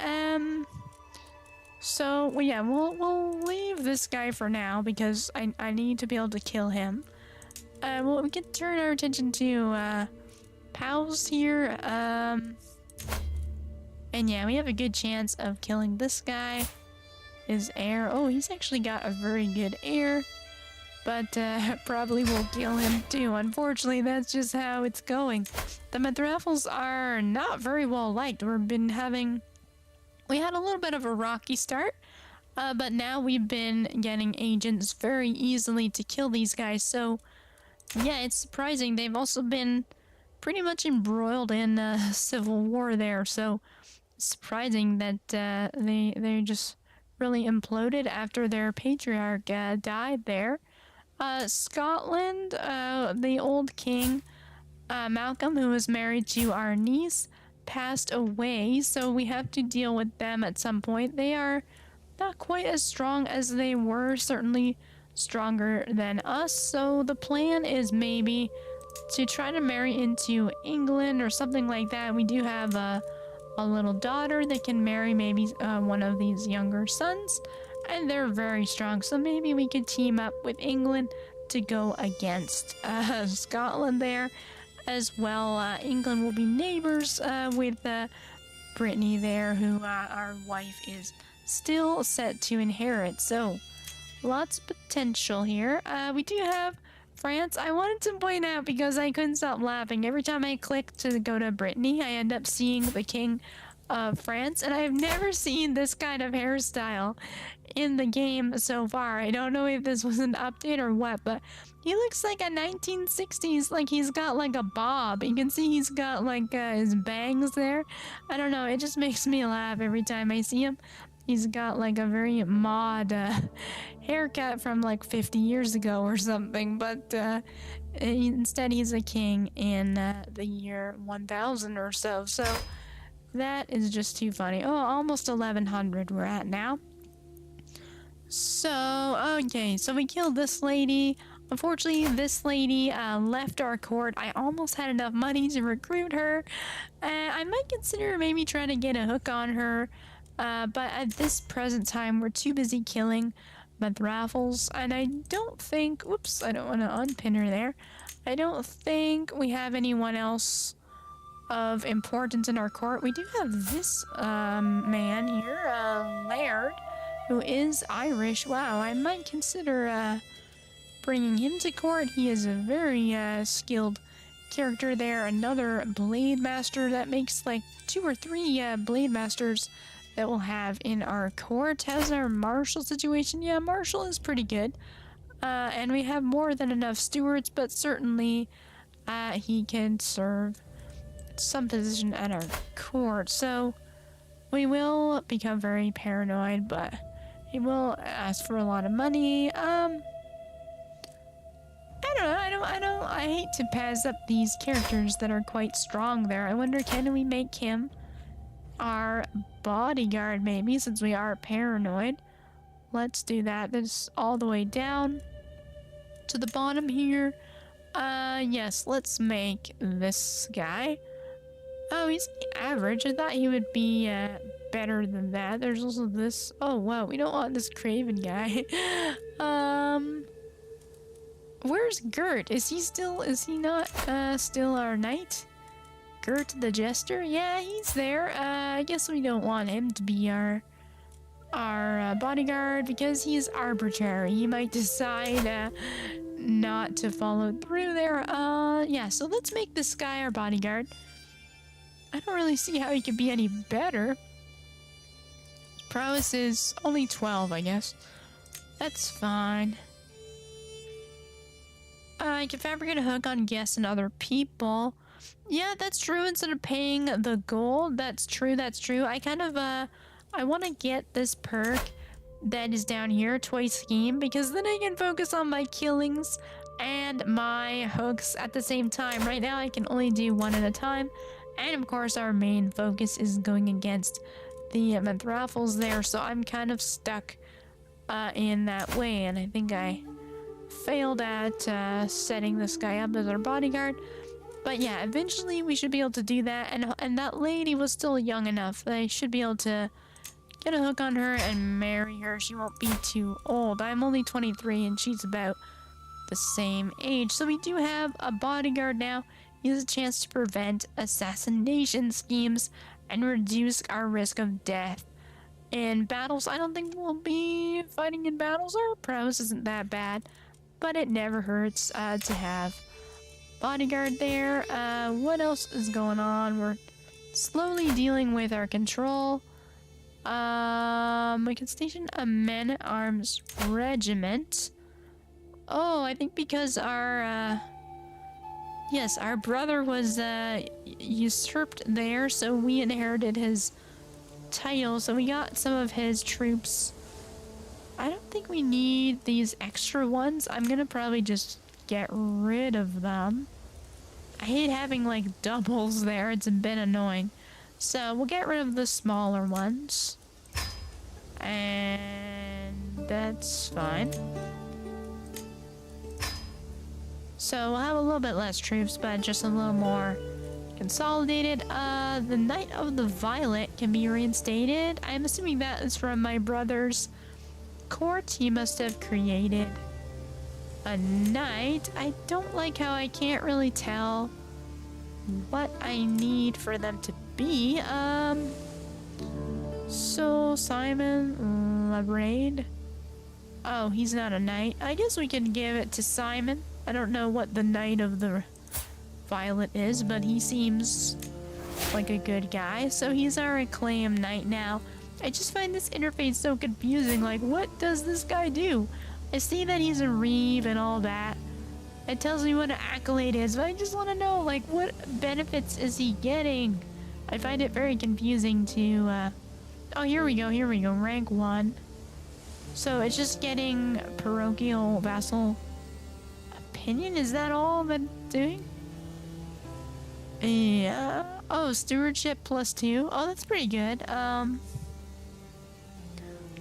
Speaker 1: So well, yeah, we'll leave this guy for now because I need to be able to kill him. Well, we can turn our attention to pals here. And yeah, we have a good chance of killing this guy. His heir. Oh, he's actually got a very good heir. But probably will kill him too. Unfortunately, that's just how it's going. The Mithraffles are not very well liked. We had a little bit of a rocky start, but now we've been getting agents very easily to kill these guys. So yeah, it's surprising. They've also been pretty much embroiled in civil war there. So it's surprising that they just really imploded after their patriarch died there. Scotland, the old king, Malcolm, who was married to our niece, passed away, so we have to deal with them at some point. They are not quite as strong as they were, certainly stronger than us, so the plan is maybe to try to marry into England or something like that. We do have a little daughter that can marry maybe one of these younger sons. And they're very strong, so maybe we could team up with England to go against Scotland there as well. England will be neighbors with Brittany there, who our wife is still set to inherit. So lots of potential here. We do have France. I wanted to point out because I couldn't stop laughing. Every time I click to go to Brittany, I end up seeing the king of France, and I've never seen this kind of hairstyle in the game so far. I don't know if this was an update or what, but he looks like a 1960s, like he's got like a bob. You can see he's got like his bangs there. I don't know, it just makes me laugh every time I see him. He's got like a very mod haircut from like 50 years ago or something, but instead he's a king in the year 1000 or so. So that is just too funny. Oh, almost 1100 we're at now. So, okay, so we killed this lady. Unfortunately, this lady left our court. I almost had enough money to recruit her. I might consider maybe trying to get a hook on her. But at this present time, we're too busy killing Raffles. And I don't think... Oops, I don't want to unpin her there. I don't think we have anyone else of importance in our court. We do have this man here, Laird, who is Irish. Wow, I might consider bringing him to court. He is a very skilled character there. Another blade master. That makes like 2 or 3 blade masters that we'll have in our court. How's our marshal situation? Yeah, marshal is pretty good. And we have more than enough stewards, but certainly he can serve some position at our court. So we will become very paranoid, but he will ask for a lot of money. I don't know. I hate to pass up these characters that are quite strong there. I wonder, can we make him our bodyguard maybe, since we are paranoid? Let's do that. That's all the way down to the bottom here. Yes, let's make this guy. Oh, he's average. I thought he would be better than that. There's also this. Oh wow, we don't want this Craven guy. Where's Gert? Is he not still our knight? Gert the Jester? Yeah, he's there. I guess we don't want him to be our bodyguard because he's arbitrary. He might decide not to follow through there. Yeah, so let's make this guy our bodyguard. I don't really see how he could be any better. His prowess is only 12, I guess. That's fine. I can fabricate a hook on guests and other people. Yeah, that's true. Instead of paying the gold, that's true. I kind of, I want to get this perk that is down here, Toy Scheme, because then I can focus on my killings and my hooks at the same time. Right now, I can only do one at a time. And of course, our main focus is going against the Raffles there, so I'm kind of stuck in that way. And I think I failed at setting this guy up as our bodyguard. But yeah, eventually we should be able to do that. And that lady was still young enough that I should be able to get a hook on her and marry her. She won't be too old. I'm only 23 and she's about the same age. So we do have a bodyguard now. He has a chance to prevent assassination schemes and reduce our risk of death in battles. I don't think we'll be fighting in battles. Our prowess isn't that bad, but it never hurts to have bodyguard there. What else is going on? We're slowly dealing with our control. We can station a men-at-arms regiment. Oh, I think because our yes, our brother was usurped there, so we inherited his title, so we got some of his troops. I don't think we need these extra ones. I'm gonna probably just get rid of them. I hate having like doubles there. It's a bit annoying. So we'll get rid of the smaller ones. And that's fine. So we'll have a little bit less troops, but just a little more consolidated. The Knight of the Violet can be reinstated. I'm assuming that is from my brother's court. He must have created a knight. I don't like how I can't really tell what I need for them to be. So Simon Labraid. Oh, he's not a knight. I guess we can give it to Simon. I don't know what the Knight of the Violet is, but he seems like a good guy, so he's our acclaimed knight now. I just find this interface so confusing. Like, what does this guy do? I see that he's a reeve and all that. It tells me what an accolade is, but I just want to know, like, what benefits is he getting? I find it very confusing to, oh, here we go, rank 1. So it's just getting parochial vassal opinion? Is that all that's doing? Yeah. Oh, stewardship +2. Oh, that's pretty good.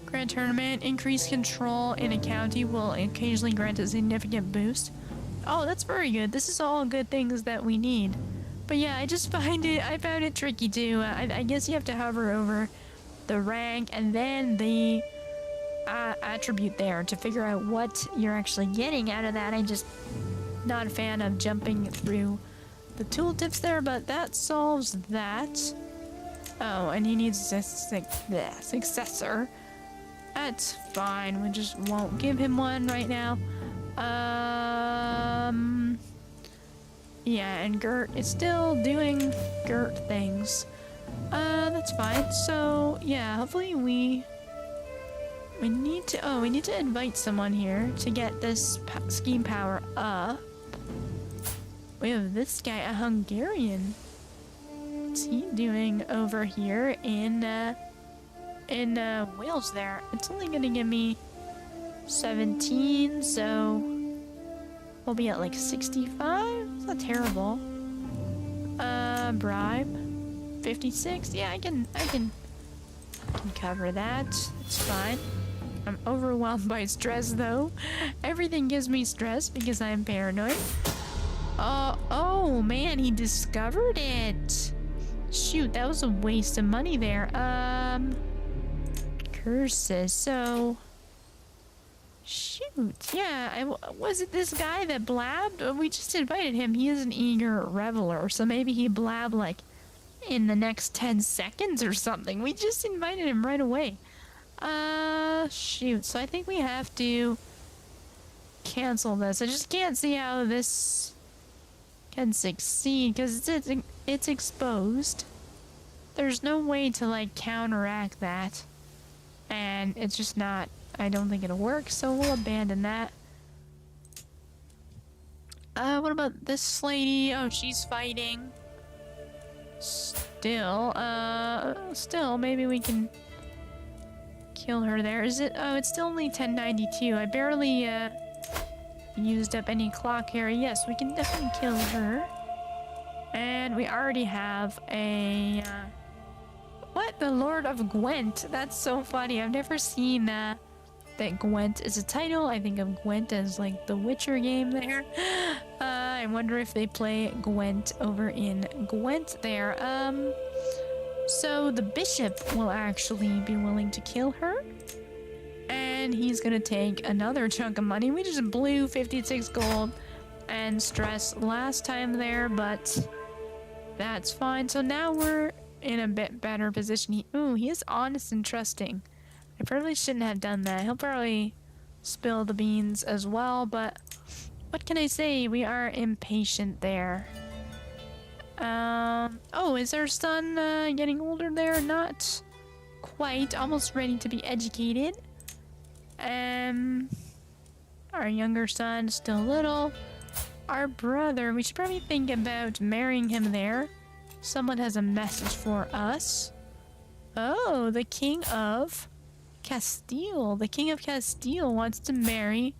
Speaker 1: Grand tournament, increased control in a county will occasionally grant a significant boost. Oh, that's very good. This is all good things that we need. But yeah, I found it tricky too. I guess you have to hover over the rank and then the attribute there to figure out what you're actually getting out of that. I'm just not a fan of jumping through the tooltips there, but that solves that. Oh, and he needs a successor. That's fine. We just won't give him one right now. Yeah, and Gert is still doing Gert things. That's fine. So, yeah, hopefully we need to invite someone here to get this scheme power up. We have this guy, a Hungarian. What's he doing over here in Wales there? It's only gonna give me 17, so we'll be at like 65. It's not terrible. Bribe 56. Yeah, I can cover that. It's fine. I'm overwhelmed by stress though. Everything gives me stress because I'm paranoid. Oh man, he discovered it. Shoot, that was a waste of money there. Curses. So shoot, yeah, was it this guy that blabbed? We just invited him. He is an eager reveler, so maybe he blabbed like in the next 10 seconds or something. We just invited him right away. Shoot, so I think we have to cancel this. I just can't see how this can succeed because it's exposed. There's no way to like counteract that, and it's just not. I don't think it'll work, so we'll abandon that. What about this lady? Oh, she's fighting. Still, maybe we can kill her there. Is it? Oh, it's still only 1092. I barely, used up any clock here. Yes, we can definitely kill her. And we already have a, what? The Lord of Gwent. That's so funny. I've never seen, that Gwent is a title. I think of Gwent as like the Witcher game there. I wonder if they play Gwent over in Gwent there. So the bishop will actually be willing to kill her. And he's gonna take another chunk of money. We just blew 56 gold and stress last time there, but that's fine. So now we're in a bit better position. He is honest and trusting. I probably shouldn't have done that. He'll probably spill the beans as well, but what can I say? We are impatient there. Oh, is our son getting older there? Not quite. Almost ready to be educated. Our younger son, still little. Our brother, we should probably think about marrying him there. Someone has a message for us. Oh, the King of Castile. The King of Castile wants to marry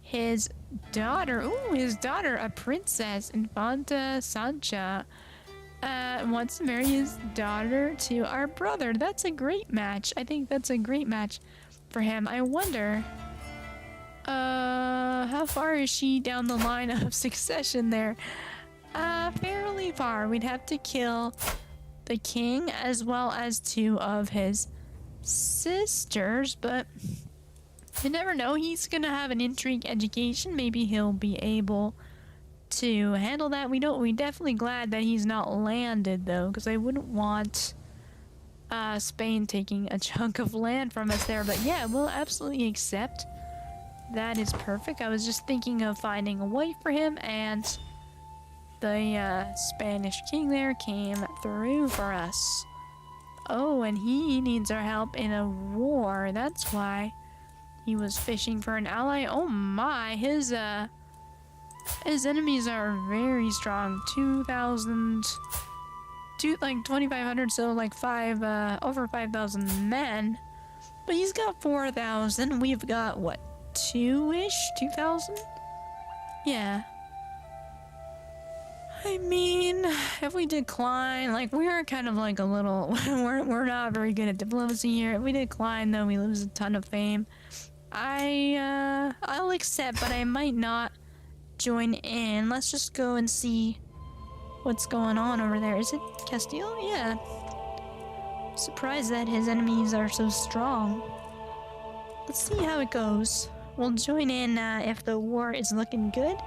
Speaker 1: his daughter. Ooh, his daughter, a princess, Infanta Sancha, wants to marry his daughter to our brother. That's a great match. I think that's a great match for him. I wonder, how far is she down the line of succession there? Fairly far. We'd have to kill the king as well as 2 of his sisters, but you never know. He's gonna have an intrigue education. Maybe he'll be able to handle that. We definitely glad that he's not landed though, because I wouldn't want Spain taking a chunk of land from us there. But yeah, we'll absolutely accept. That is perfect. I was just thinking of finding a wife for him, and the Spanish king there came through for us. Oh, and he needs our help in a war. That's why he was fishing for an ally. Oh my, his enemies are very strong. 2,000, like 2,500, so like over 5,000 men. But he's got 4,000. We've got what, 2-ish? 2,000? Yeah. I mean, if we decline, like, we are kind of like a little, we're not very good at diplomacy here. If we decline, though, we lose a ton of fame. I'll accept, but I might not join in. Let's just go and see what's going on over there. Is it Castile? Yeah. Surprised that his enemies are so strong. Let's see how it goes. We'll join in if the war is looking good.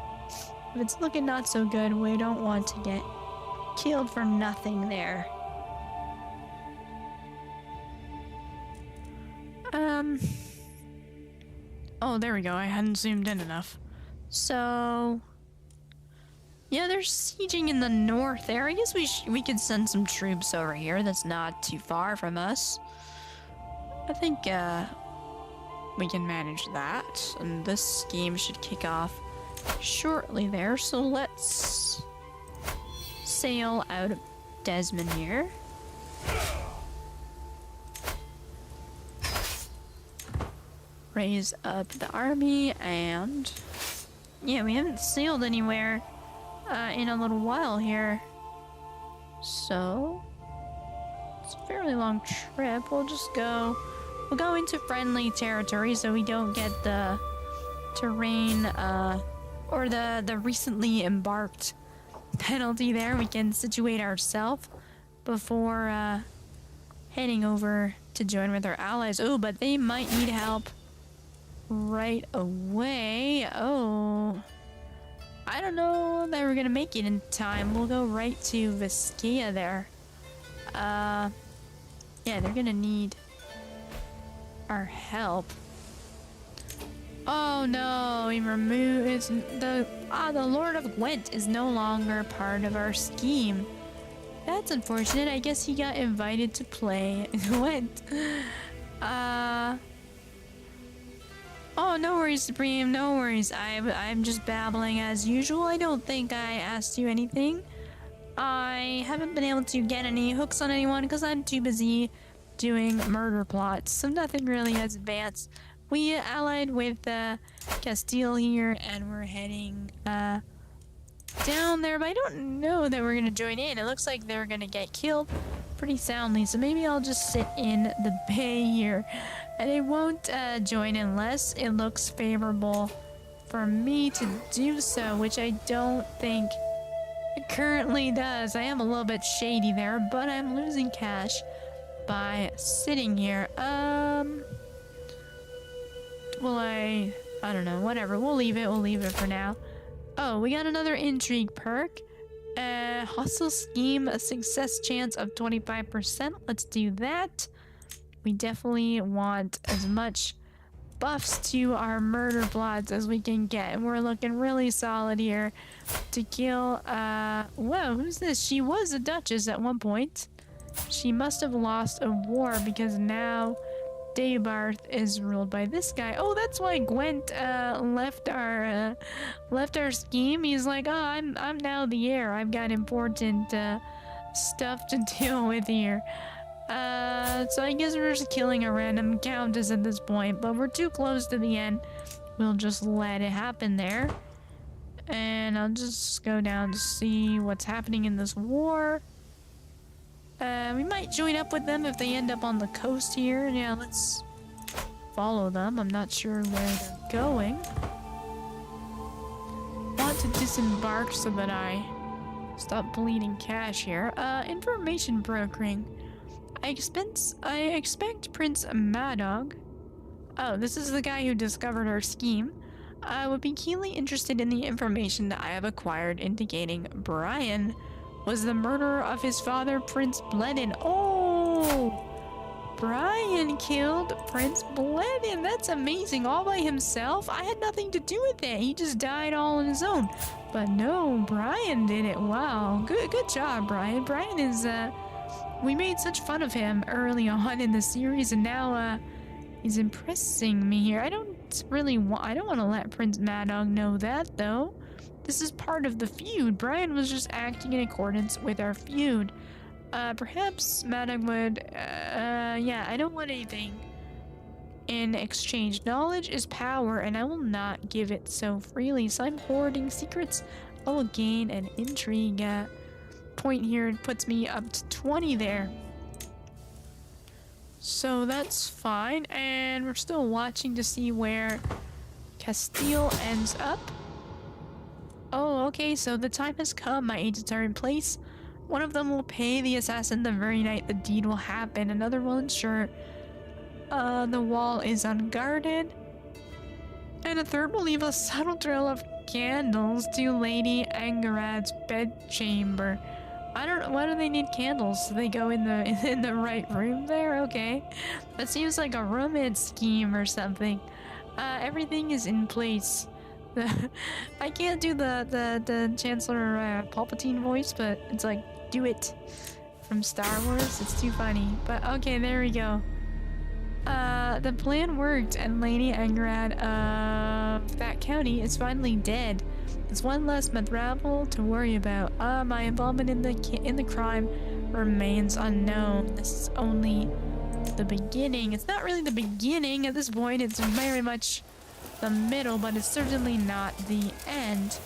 Speaker 1: If it's looking not so good, we don't want to get killed for nothing there. Oh, there we go. I hadn't zoomed in enough. So, yeah, they're sieging in the north there. I guess we could send some troops over here. That's not too far from us. I think we can manage that. And this scheme should kick off shortly there. So let's sail out of Desmond here. Raise up the army, and yeah, we haven't sailed anywhere in a little while here, so it's a fairly long trip. We'll go into friendly territory so we don't get the terrain or the recently embarked penalty there. We can situate ourselves before heading over to join with our allies. Oh, but they might need help right away. Oh, I don't know that we're gonna make it in time. We'll go right to Viscaya there. Yeah, they're gonna need our help. Oh no, he removed the Lord of Gwent is no longer part of our scheme. That's unfortunate. I guess he got invited to play Gwent. Oh, no worries, Supreme. No worries. I'm just babbling as usual. I don't think I asked you anything. I haven't been able to get any hooks on anyone because I'm too busy doing murder plots. So nothing really has advanced. We allied with Castile here, and we're heading down there. But I don't know that we're gonna join in. It looks like they're gonna get killed pretty soundly. So maybe I'll just sit in the bay here. And I won't join unless it looks favorable for me to do so, which I don't think it currently does. I am a little bit shady there, but I'm losing cash by sitting here. I don't know, whatever. We'll leave it for now. Oh, we got another intrigue perk. Hostile scheme, a success chance of 25%. Let's do that. We definitely want as much buffs to our murder plots as we can get. And we're looking really solid here to kill, whoa, who's this? She was a duchess at one point. She must have lost a war because now Daybarth is ruled by this guy. Oh, that's why Gwent left our scheme. He's like, oh, I'm now the heir. I've got important stuff to deal with here. So I guess we're just killing a random countess at this point, but we're too close to the end. We'll just let it happen there. And I'll just go down to see what's happening in this war. We might join up with them if they end up on the coast here. Yeah, let's follow them. I'm not sure where they're going. Want to disembark so that I stop bleeding cash here. Information brokering. I expect Prince Madog. Oh, this is the guy who discovered our scheme. I would be keenly interested in the information that I have acquired indicating Brian was the murderer of his father, Prince Bledin. Oh! Brian killed Prince Bledin. That's amazing. All by himself? I had nothing to do with it. He just died all on his own. But no, Brian did it. Wow. Good job, Brian. Brian is, we made such fun of him early on in the series, and now, he's impressing me here. I don't want to let Prince Mad Dog know that, though. This is part of the feud. Brian was just acting in accordance with our feud. Perhaps Mad Dog would, yeah, I don't want anything in exchange. Knowledge is power, and I will not give it so freely. So I'm hoarding secrets. I will gain an intrigue point here. It puts me up to 20 there. So that's fine, and we're still watching to see where Castile ends up. Oh, okay, so the time has come. My agents are in place. One of them will pay the assassin the very night the deed will happen. Another will ensure the wall is unguarded. And a third will leave a subtle trail of candles to Lady Angarad's bedchamber. I don't know, why do they need candles? Do they go in the right room there? Okay. That seems like a romance scheme or something. Everything is in place. I can't do the Chancellor Palpatine voice, but it's like, do it from Star Wars. It's too funny. But okay, there we go. The plan worked, and Lady Angarad of that county is finally dead. It's one less Mathravel to worry about. My involvement in the crime remains unknown. This is only the beginning. It's not really the beginning at this point. It's very much the middle, but it's certainly not the end.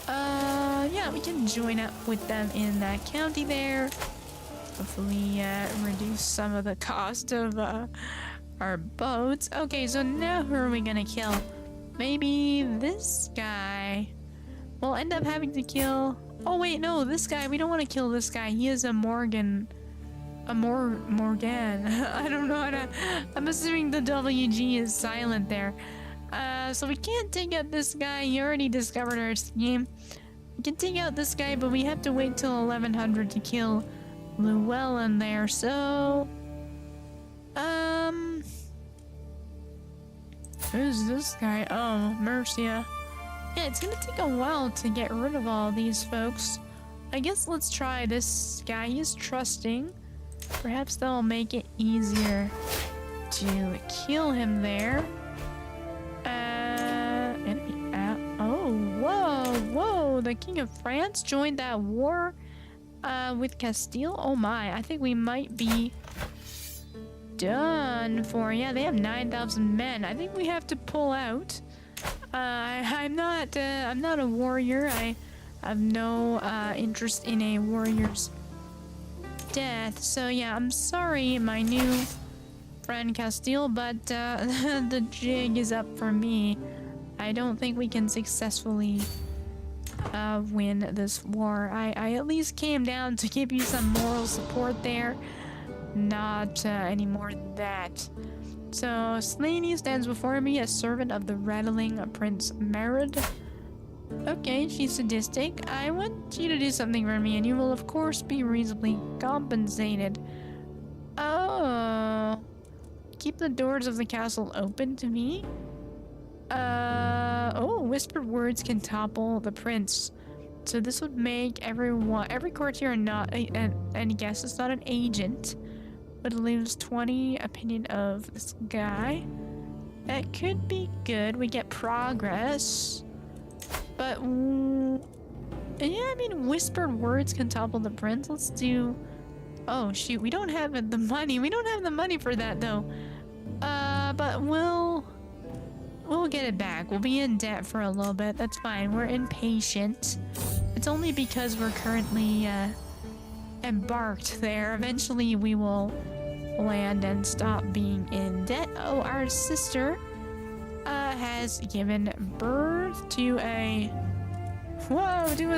Speaker 1: Yeah, we can join up with them in that county there. Hopefully, reduce some of the cost of our boats. Okay, so now who are we gonna kill? Maybe this guy. We'll end up having to kill... Oh wait, no, this guy. We don't want to kill this guy. He is a Morgan. Morgan. I don't know how to... I'm assuming the WG is silent there. So we can't take out this guy. He already discovered our scheme. We can take out this guy, but we have to wait till 1100 to kill Llewellyn there. So... Who's this guy? Oh, Mercia. Yeah, it's gonna take a while to get rid of all these folks. I guess let's try this guy. He's trusting. Perhaps that'll make it easier to kill him there. Enemy out. Oh, whoa. The King of France joined that war with Castile. Oh my, I think we might be done for. Yeah, they have 9,000 men. I think we have to pull out. I'm not a warrior. I have no interest in a warrior's death. So yeah, I'm sorry, my new friend Castile, but the jig is up for me. I don't think we can successfully win this war. I at least came down to give you some moral support there. Not any more than that. So, Slaney stands before me, a servant of the rattling Prince Merid. Okay, she's sadistic. I want you to do something for me, and you will of course be reasonably compensated. Oh. Keep the doors of the castle open to me? Oh, whispered words can topple the prince. So this would make every courtier not any guess it's not an agent. But it leaves 20 opinion of this guy. That could be good. We get progress. But, yeah, I mean, whispered words can topple the prince. Let's do... Oh, shoot. We don't have the money. We don't have the money for that, though. But we'll get it back. We'll be in debt for a little bit. That's fine. We're impatient. It's only because we're currently, embarked there. Eventually we will land and stop being in debt. Oh, our sister has given birth to a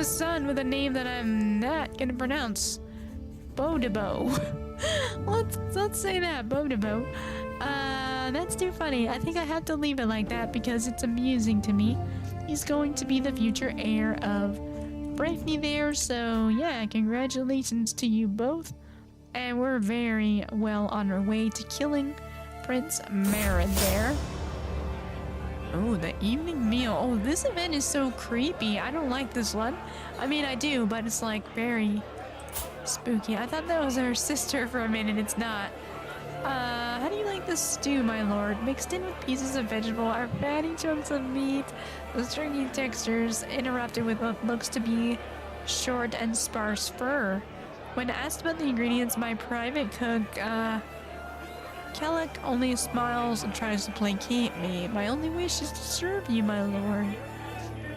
Speaker 1: son with a name that I'm not gonna pronounce. Bodebo. let's say that, Bodebo. That's too funny. I think I have to leave it like that because it's amusing to me. He's going to be the future heir of Breffney there, so yeah, congratulations to you both. And we're very well on our way to killing Prince Merid there. Oh, the evening meal. Oh, this event is so creepy. I don't like this one. I mean, I do, but it's like very spooky. I thought that was her sister for a minute. It's not. How do you like this stew, my lord? Mixed in with pieces of vegetable are fatty chunks of meat, the stringy textures interrupted with what looks to be short and sparse fur. When asked about the ingredients, my private cook, Kellic only smiles and tries to placate me. My only wish is to serve you, my lord.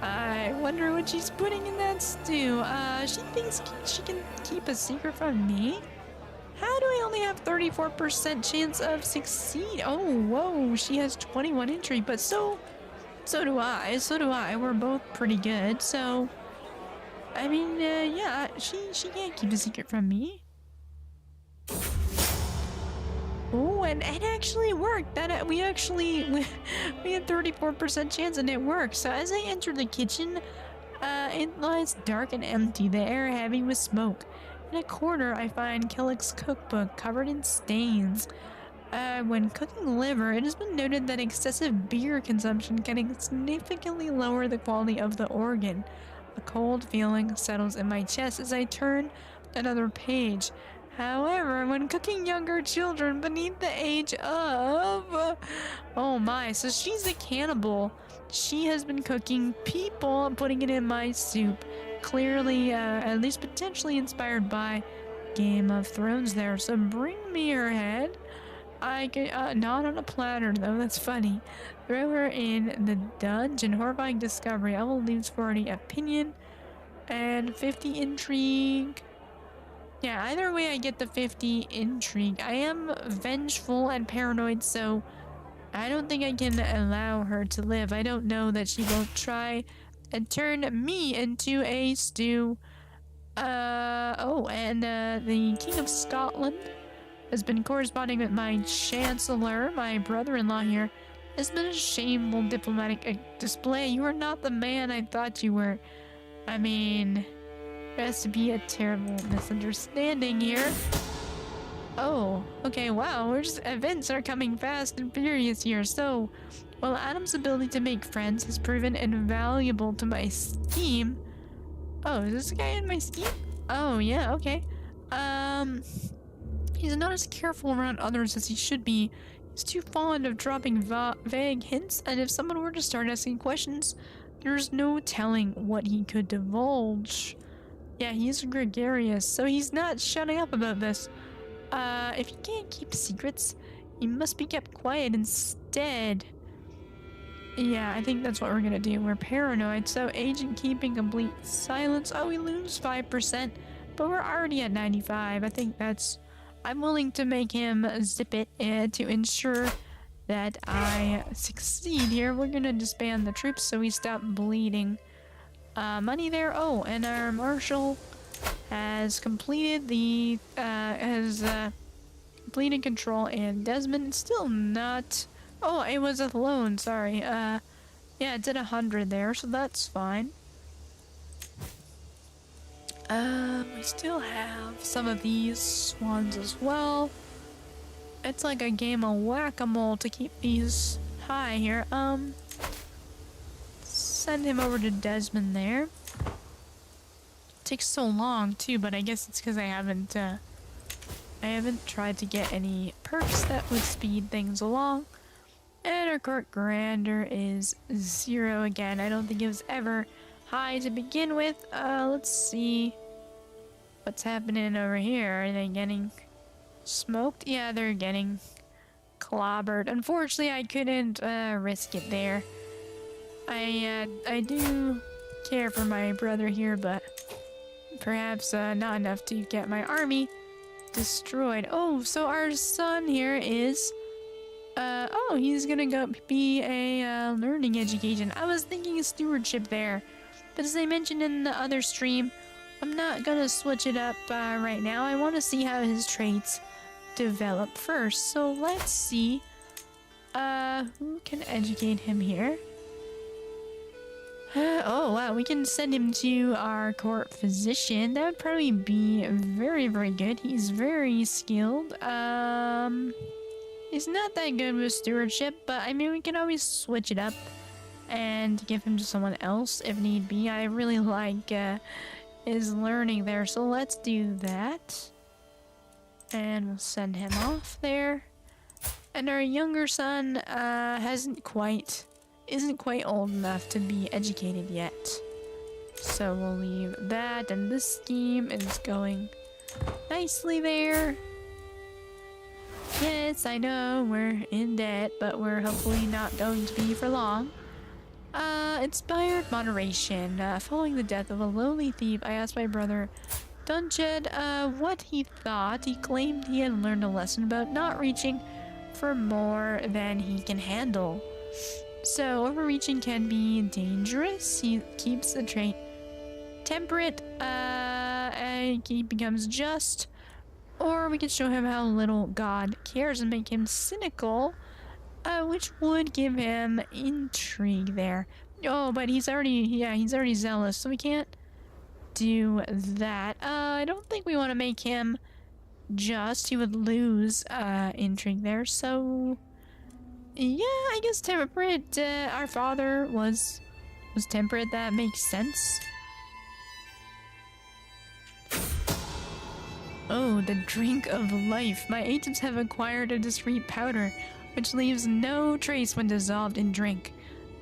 Speaker 1: I wonder what she's putting in that stew. She thinks she can keep a secret from me? How do I only have 34% chance of succeed? Oh, whoa, she has 21 entry, but so do I. So do I. We're both pretty good. So, I mean, yeah, she can't keep a secret from me. Oh, and it actually worked. That we had 34% chance and it worked. So as I enter the kitchen, it lies dark and empty. The air heavy with smoke. In a corner, I find Kellic's cookbook covered in stains. When cooking liver, it has been noted that excessive beer consumption can significantly lower the quality of the organ. A cold feeling settles in my chest as I turn another page. However, when cooking younger children beneath the age of... Oh my, so she's a cannibal. She has been cooking people, putting it in my soup. Clearly, at least potentially inspired by Game of Thrones there. So bring me her head. I could, not on a platter though, that's funny. Throw her in the dungeon. Horrifying discovery. I will lose 40 opinion and 50 intrigue. Yeah, either way I get the 50 intrigue. I am vengeful and paranoid, so I don't think I can allow her to live. I don't know that she won't try and turn me into a stew. The King of Scotland has been corresponding with my Chancellor, my brother-in-law here. It's been a shameful diplomatic display. You are not the man I thought you were. I mean, there has to be a terrible misunderstanding here. Oh, okay, wow, events are coming fast and furious here. So, while Adam's ability to make friends has proven invaluable to my scheme... Oh, is this guy in my scheme? Oh, yeah, okay. He's not as careful around others as he should be. He's too fond of dropping vague hints, and if someone were to start asking questions, there's no telling what he could divulge. Yeah, he's gregarious, so he's not shutting up about this. If he can't keep secrets, he must be kept quiet instead. Yeah, I think that's what we're gonna do. We're paranoid, so agent keeping complete silence. Oh, we lose 5%, but we're already at 95. I think that's... I'm willing to make him zip it to ensure that I succeed here. We're gonna disband the troops so we stop bleeding. Money there. Oh, and our marshal has completed the completed control, and Desmond still not... Oh, it was a loan, sorry. Yeah, it's at 100 there, so that's fine. We still have some of these swans as well. It's like a game of whack-a-mole to keep these high here. Send him over to Desmond there. Takes so long too, but I guess it's because I haven't tried to get any perks that would speed things along. And our court grandeur is 0 again. I don't think it was ever high to begin with. Let's see what's happening over here. Are they getting smoked? Yeah, they're getting clobbered. Unfortunately, I couldn't risk it there. I do care for my brother here, but perhaps not enough to get my army destroyed. Oh, so our son here is... oh, he's gonna go be a learning education. I was thinking stewardship there, but as I mentioned in the other stream, I'm not gonna switch it up right now. I want to see how his traits develop first. So let's see who can educate him here. Oh wow, we can send him to our court physician. That would probably be very, very good. He's very skilled. He's not that good with stewardship, but I mean, we can always switch it up. and give him to someone else if need be. I really like his learning there, so let's do that. And we'll send him off there. And our younger son isn't quite old enough to be educated yet. So we'll leave that, and this scheme is going nicely there. Yes, I know we're in debt, but we're hopefully not going to be for long. Inspired moderation. Following the death of a lowly thief, I asked my brother Dunched what he thought. He claimed he had learned a lesson about not reaching for more than he can handle. So overreaching can be dangerous. He keeps the trait temperate, and he becomes just. Or we could show him how little God cares and make him cynical, which would give him intrigue there. Oh, but he's already zealous, so we can't do that. I don't think we want to make him just. He would lose intrigue there, so yeah, I guess temperate. Our father was temperate. That makes sense. Oh, the drink of life. My agents have acquired a discreet powder, which leaves no trace when dissolved in drink.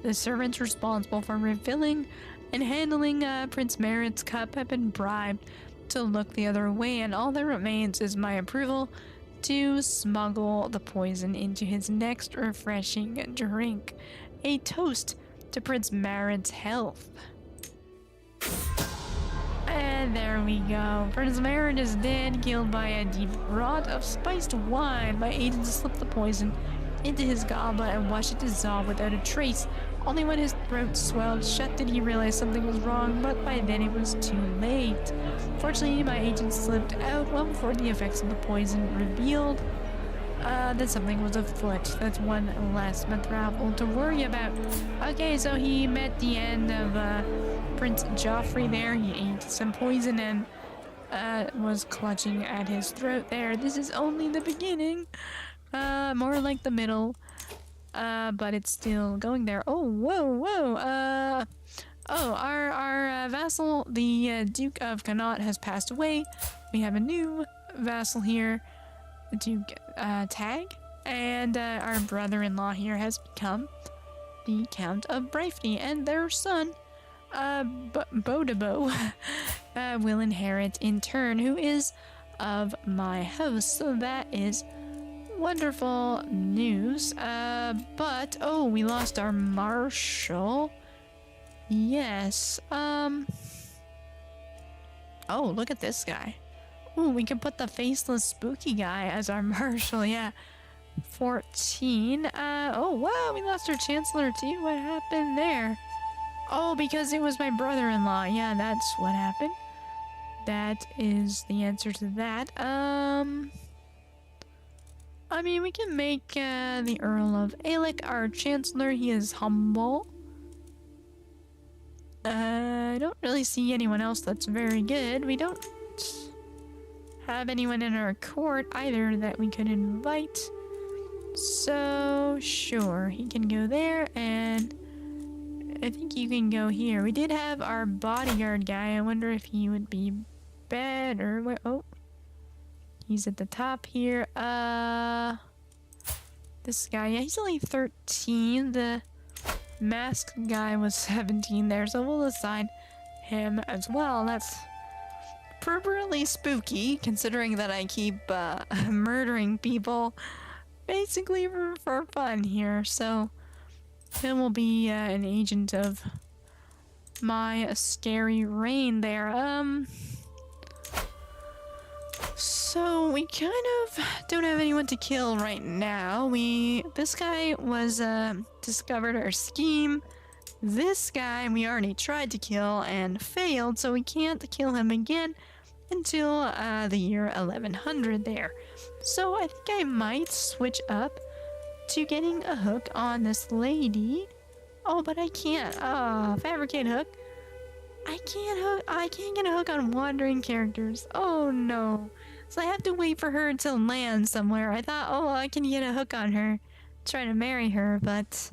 Speaker 1: The servants responsible for refilling and handling Prince Merit's cup have been bribed to look the other way, and all that remains is my approval to smuggle the poison into his next refreshing drink. A toast to Prince Merit's health. And there we go. Prince Merit is dead, killed by a deep draught of spiced wine. My agents slipped the poison into his goblet and watched it dissolve without a trace. Only when his throat swelled shut did he realize something was wrong, but by then it was too late. Fortunately, my agents slipped out well before the effects of the poison revealed that something was afoot. That's one less unravel to worry about. Okay, so he met the end of Prince Joffrey there. He ate some poison and was clutching at his throat there. This is only the beginning. More like the middle. But it's still going there. Oh, whoa. Our vassal, the Duke of Connaught, has passed away. We have a new vassal here, Duke Tag, and our brother-in-law here has become the Count of Briefty, and their son, Bodabo, will inherit in turn, who is of my house. So that is wonderful news. But oh, we lost our marshal. Yes. Oh, look at this guy. Ooh, we can put the faceless spooky guy as our marshal. Yeah. 14. Oh wow, we lost our chancellor too. What happened there? Oh, because it was my brother-in-law. Yeah, that's what happened. That is the answer to that. I mean, we can make the Earl of Alec our chancellor. He is humble. I don't really see anyone else that's very good. We don't have anyone in our court either that we could invite. So, sure, he can go there, and I think you can go here. We did have our bodyguard guy. I wonder if he would be better. Where? Oh, he's at the top here. This guy, yeah, he's only 13. The masked guy was 17 there, so we'll assign him as well. That's appropriately spooky, considering that I keep murdering people basically for fun here. So him will be an agent of my scary reign there. So we kind of don't have anyone to kill right now. This guy was discovered our scheme. This guy we already tried to kill and failed, so we can't kill him again until the year 1100 there. So I think I might switch up to getting a hook on this lady. Oh, but I can't. Fabricate hook. I can't get a hook on wandering characters. Oh no. So I have to wait for her to land somewhere. I thought, oh, I can get a hook on her, try to marry her, but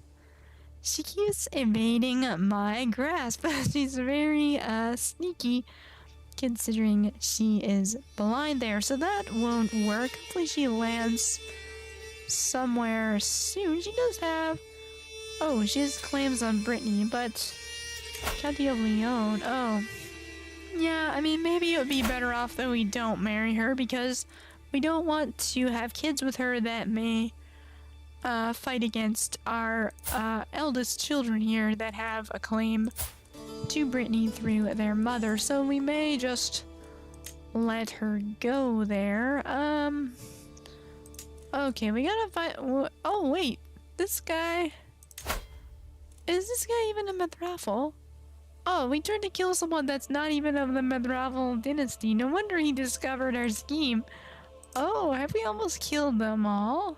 Speaker 1: She keeps evading my grasp. She's very sneaky, considering she is blind there. So that won't work. Hopefully she lands somewhere soon. She does have... Oh, she has claims on Brittany, but... County of Leon. Oh. Yeah, I mean, maybe it would be better off that we don't marry her, because we don't want to have kids with her that may fight against our eldest children here that have a claim to Brittany through their mother. So we may just let her go there. Okay, we gotta fight. Oh, wait. This guy... Is this guy even a Mithraffle? Oh, we tried to kill someone that's not even of the Mithraffle dynasty. No wonder he discovered our scheme. Oh, have we almost killed them all?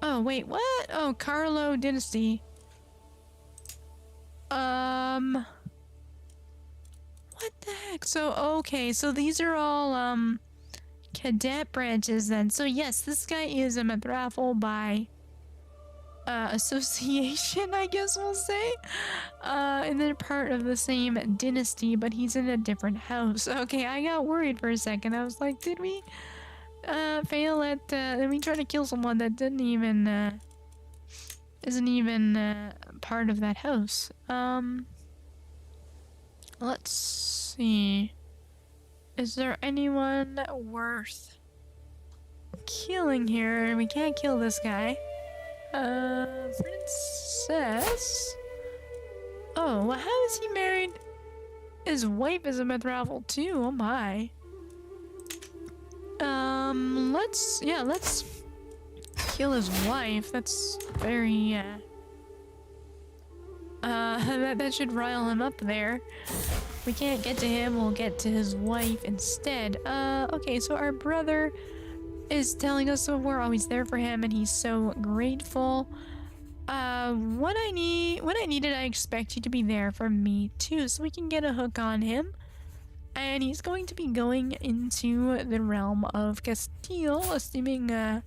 Speaker 1: Oh, wait, what? Oh, Carlo dynasty. What the heck? So, okay, so these are all, cadet branches then. So, yes, this guy is a Mithraffle by... association, I guess we'll say. And they're part of the same dynasty, but he's in a different house. Okay, I got worried for a second. I was like, did we fail at did we try to kill someone that didn't even isn't even part of that house? Let's see. Is there anyone worth killing here? We can't kill this guy. Princess? Oh, well, how is he married? His wife is a Mithraffle too, oh my. Let's kill his wife. That's very, that should rile him up there. If we can't get to him, we'll get to his wife instead. Okay, so our brother is telling us that we're always there for him and he's so grateful. What I needed, I expect you to be there for me too, so we can get a hook on him. And he's going to be going into the realm of Castile, assuming her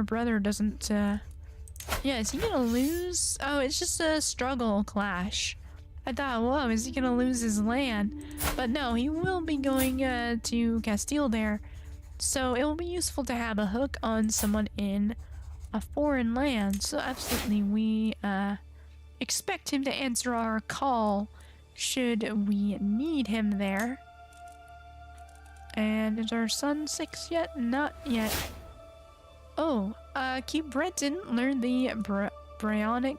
Speaker 1: brother doesn't, yeah, is he gonna lose? Oh, it's just a struggle clash. I thought, whoa, is he gonna lose his land? But no, he will be going, to Castile there. So it will be useful to have a hook on someone in a foreign land. So absolutely, we expect him to answer our call should we need him there. And is our son 6 yet? Not yet. Oh, Keep Breton learned the Bryonic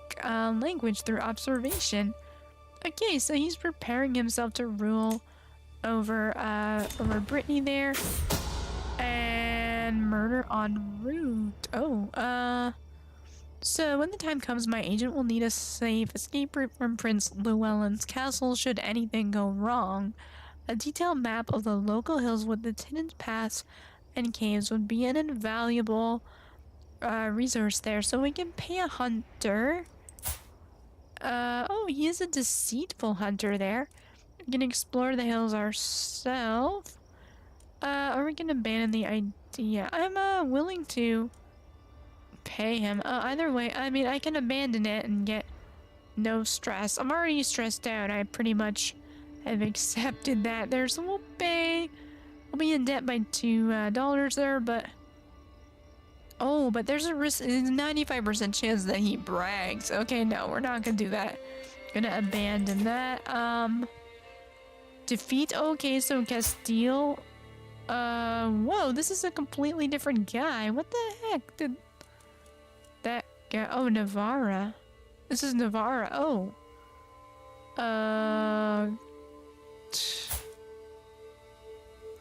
Speaker 1: language through observation. Okay, so he's preparing himself to rule over Brittany there. And murder en route. Oh, so when the time comes, my agent will need a safe escape route from Prince Llewellyn's castle should anything go wrong. A detailed map of the local hills with the hidden paths and caves would be an invaluable resource there. So we can pay a hunter. Oh, he is a deceitful hunter there. We can explore the hills ourselves. Or we can abandon the idea. I'm willing to pay him. Either way, I mean, I can abandon it and get no stress. I'm already stressed out. I pretty much have accepted that there, so we'll pay. We'll be in debt by $2 there, but... Oh, but there's a risk, 95% chance that he brags. Okay, no, we're not gonna do that. Gonna abandon that. Defeat, okay, so Castile... whoa, this is a completely different guy. What the heck did that guy? Oh, Navarra. This is Navarra. Oh.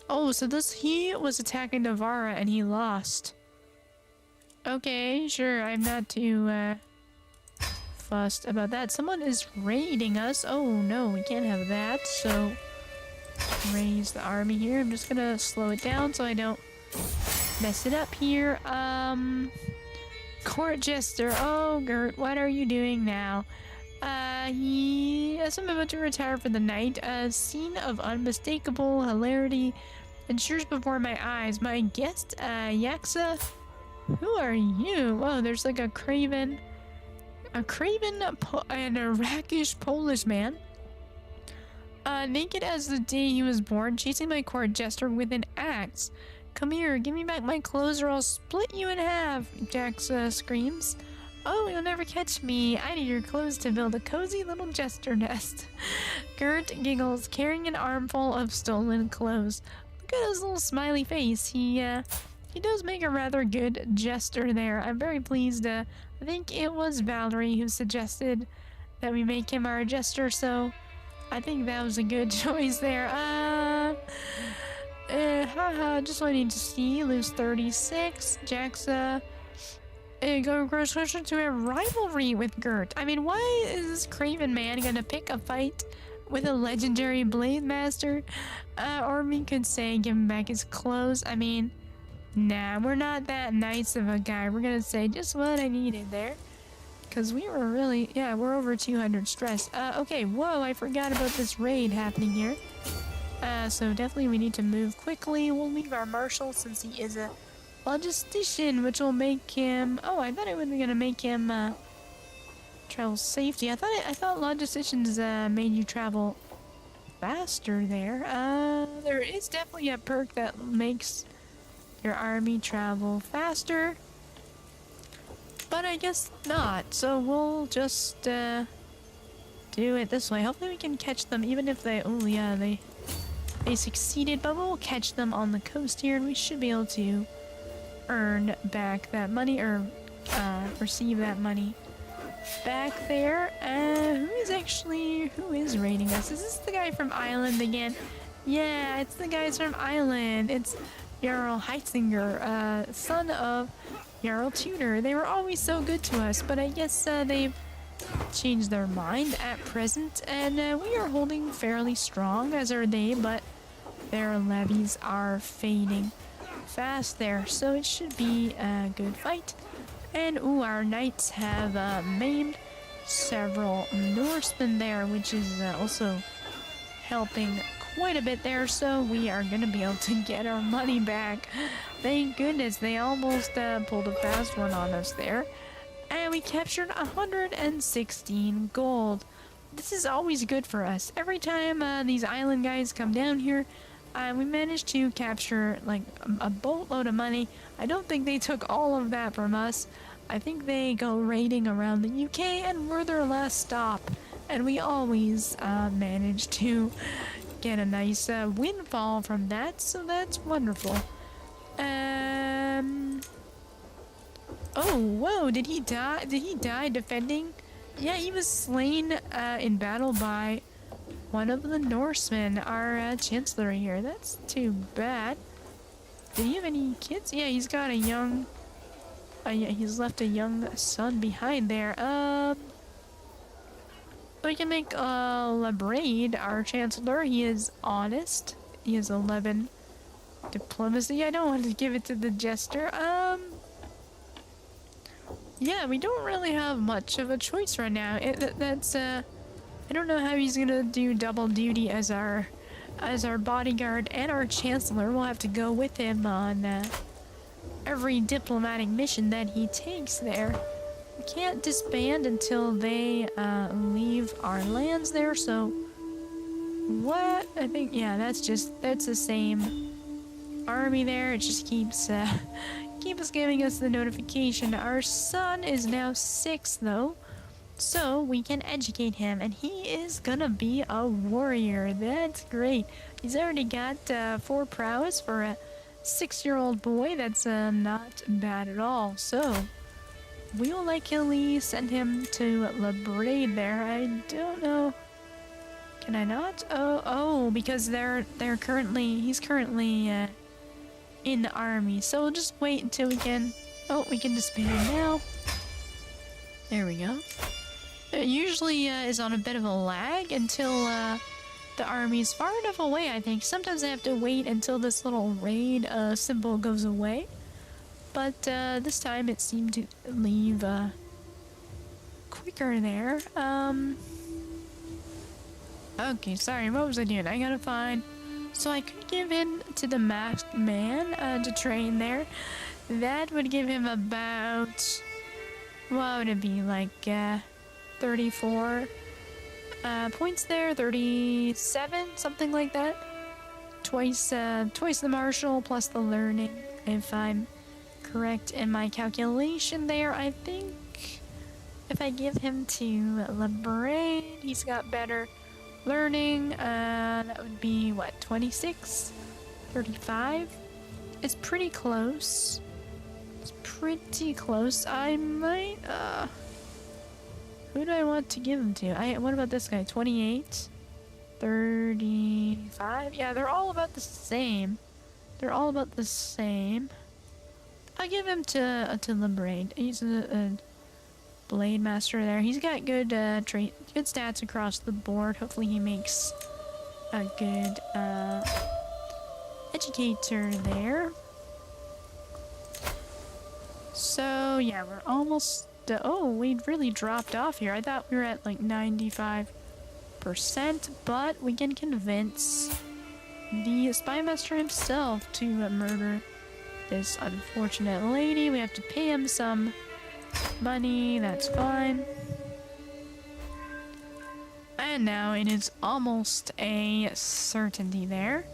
Speaker 1: Oh, so he was attacking Navarra and he lost. Okay, sure, I'm not too, fussed about that. Someone is raiding us. Oh, no, we can't have that, so... raise the army here. I'm just gonna slow it down so I don't mess it up here. Court Jester. Oh, Gert, what are you doing now? As I'm about to retire for the night, a scene of unmistakable hilarity ensures before my eyes. My guest, Yaksa, who are you? Oh, there's like a craven A craven and a rakish Polish man, naked as the day he was born, chasing my court jester with an axe. Come here, give me back my clothes or I'll split you in half, Jax screams. Oh, you'll never catch me. I need your clothes to build a cozy little jester nest. Gert giggles, carrying an armful of stolen clothes. Look at his little smiley face. He does make a rather good jester there. I'm very pleased. I think it was Valerie who suggested that we make him our jester, so I think that was a good choice there. Just wanting to see. Lose 36. Jax, grows closer to a rivalry with Gert. I mean, why is this craven man gonna pick a fight with a legendary blade master? Or we could say give him back his clothes. I mean, nah, we're not that nice of a guy. We're gonna say just what I needed there. Because we were really, yeah, we're over 200 stress. Okay, whoa, I forgot about this raid happening here. So definitely we need to move quickly. We'll leave our marshal since he is a logistician, which will make him, oh, I thought it was gonna make him, travel safety. I thought logisticians, made you travel faster there. There is definitely a perk that makes your army travel faster. But I guess not, so we'll just, do it this way. Hopefully we can catch them, even if they, oh yeah, they succeeded, but we'll catch them on the coast here, and we should be able to earn back that money, or, receive that money back there. Who is raiding us? Is this the guy from Ireland again? Yeah, it's the guys from Ireland. It's Jarl Heitzinger, son of Jarl Tudor. They were always so good to us, but I guess they've changed their mind at present, and we are holding fairly strong, as are they, but their levies are fading fast there, so it should be a good fight. And ooh, our knights have maimed several Norsemen there, which is also helping quite a bit there, so we are gonna be able to get our money back. Thank goodness, they almost pulled a fast one on us there. And we captured 116 gold. This is always good for us. Every time these island guys come down here, we managed to capture like a boatload of money. I don't think they took all of that from us. I think they go raiding around the UK and we're their last stop. And we always manage to get a nice windfall from that, so that's wonderful. Oh, whoa, did he die? Did he die defending? Yeah, he was slain in battle by one of the Norsemen, our chancellor here. That's too bad. Did he have any kids? Yeah, he's got a young... yeah, he's left a young son behind there. We can make Labraid our chancellor. He is honest. He has 11 diplomacy. I don't want to give it to the jester. Yeah, we don't really have much of a choice right now. I don't know how he's gonna do double duty as our bodyguard and our chancellor. We'll have to go with him on every diplomatic mission that he takes there. We can't disband until they leave our lands there, so what? I think, yeah, that's the same army there. It just keeps giving us the notification. Our son is now 6 though, so we can educate him, and he is gonna be a warrior. That's great. He's already got 4 prowess for a 6-year-old boy. That's not bad at all. So we will likely send him to Labraid there. I don't know. Can I not? Oh, because he's currently in the army. So we'll just wait until we can. Oh, we can disband now. There we go. It usually is on a bit of a lag until the army's far enough away, I think. Sometimes I have to wait until this little raid symbol goes away. But this time it seemed to leave quicker there. Okay, sorry, what was I doing? I gotta find... So I could give in to the masked man to train there. That would give him about what would it be, like, 34 points there, 37, something like that. Twice the martial plus the learning, if I'm correct in my calculation there. I think if I give him to LeBrain, he's got better learning. That would be, what, 26? 35? It's pretty close. It's pretty close. I might, who do I want to give him to? What about this guy? 28? 35? Yeah, they're all about the same. They're all about the same. I'll give him to LeBrain. He's a Blade Master there. He's got good good stats across the board. Hopefully he makes a good educator there. So yeah, we're almost oh, we really dropped off here. I thought we were at like 95%, but we can convince the Spy Master himself to murder this unfortunate lady. We have to pay him some money, that's fine. And now it is almost a certainty there.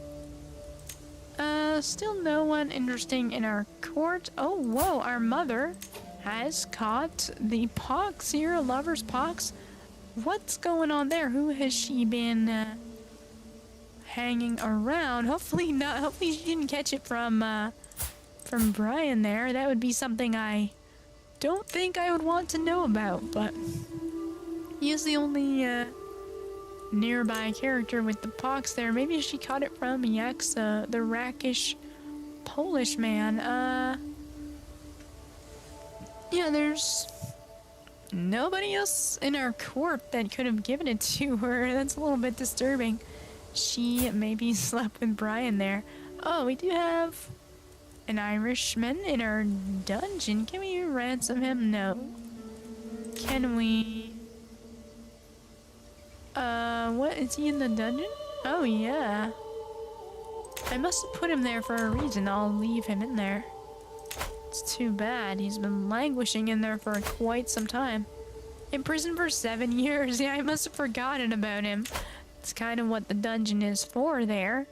Speaker 1: Still no one interesting in our court. Oh, whoa, our mother has caught the pox here, lover's pox. What's going on there? Who has she been hanging around? Hopefully not. Hopefully she didn't catch it from Brian there. That would be something I don't think I would want to know about, but he is the only nearby character with the pox there. Maybe she caught it from Yaksa, the rakish Polish man. Yeah, there's nobody else in our corp that could have given it to her. That's a little bit disturbing. She maybe slept with Brian there. Oh, we do have an Irishman in our dungeon. Can we ransom him? No. Can we? What? Is he in the dungeon? Oh, yeah. I must have put him there for a reason. I'll leave him in there. It's too bad. He's been languishing in there for quite some time. In prison for 7 years. Yeah, I must have forgotten about him. It's kind of what the dungeon is for there.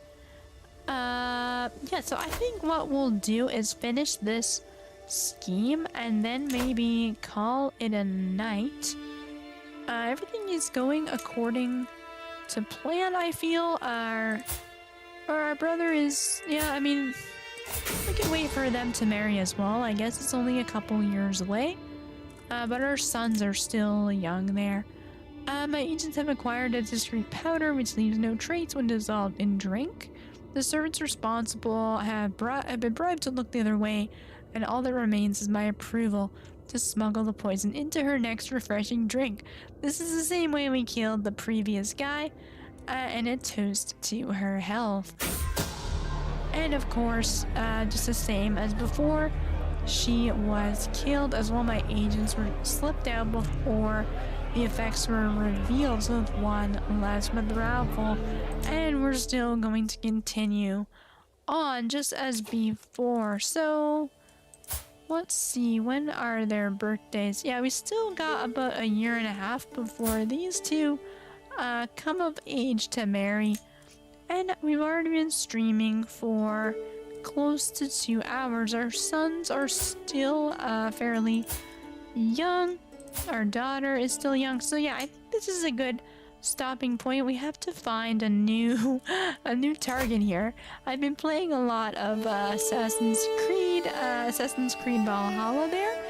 Speaker 1: Yeah, so I think what we'll do is finish this scheme and then maybe call it a night. Everything is going according to plan, I feel. Our brother is, yeah, I mean, we can wait for them to marry as well. I guess it's only a couple years away. But our sons are still young there. My agents have acquired a discreet powder which leaves no trace when dissolved in drink. The servants responsible have been bribed to look the other way, and all that remains is my approval to smuggle the poison into her next refreshing drink. This is the same way we killed the previous guy, and a toast to her health. And of course, just the same as before, she was killed as well. My agents were slipped out before the effects were revealed, so with one last betrothal, and we're still going to continue on just as before. So let's see, when are their birthdays? Yeah, we still got about a year and a half before these two come of age to marry, and we've already been streaming for close to 2 hours. Our sons are still fairly young. Our daughter is still young, so yeah, I think this is a good stopping point. We have to find a new target here. I've been playing a lot of Assassin's Creed Valhalla there,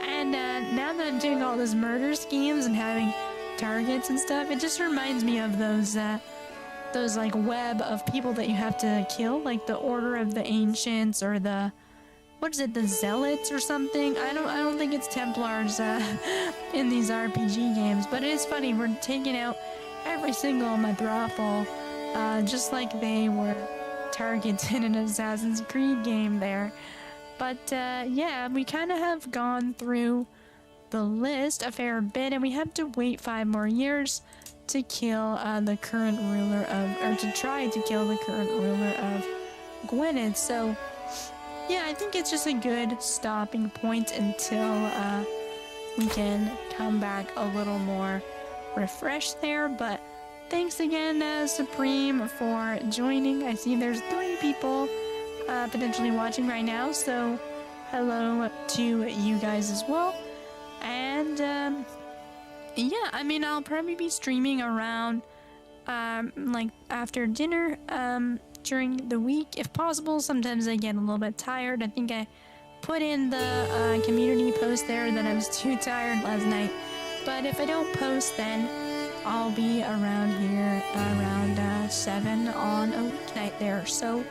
Speaker 1: and now that I'm doing all those murder schemes and having targets and stuff, it just reminds me of those like web of people that you have to kill, like the Order of the Ancients or the, what is it, the Zealots or something? I don't think it's Templars in these RPG games, but it is funny. We're taking out every single betrothal, just like they were targets in an Assassin's Creed game there. But yeah, we kind of have gone through the list a fair bit, and we have to wait 5 more years to kill the current ruler of, or to try to kill the current ruler of Gwynedd. So yeah, I think it's just a good stopping point until we can come back a little more refreshed there. But thanks again, Supreme, for joining. I see there's 3 people potentially watching right now, so hello to you guys as well. And yeah, I mean, I'll probably be streaming around like after dinner during the week if possible. Sometimes I get a little bit tired. I think I put in the community post there that I was too tired last night, but if I don't post, then I'll be around here around 7 on a weeknight there. So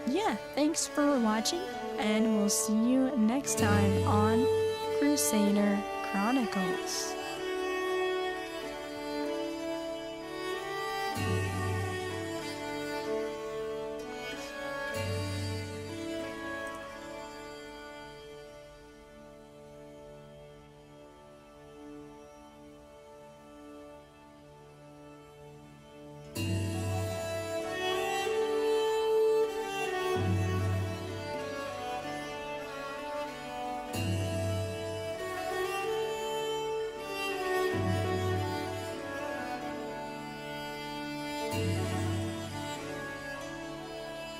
Speaker 1: yeah, thanks for watching, and we'll see you next time on Crusader Chronicles.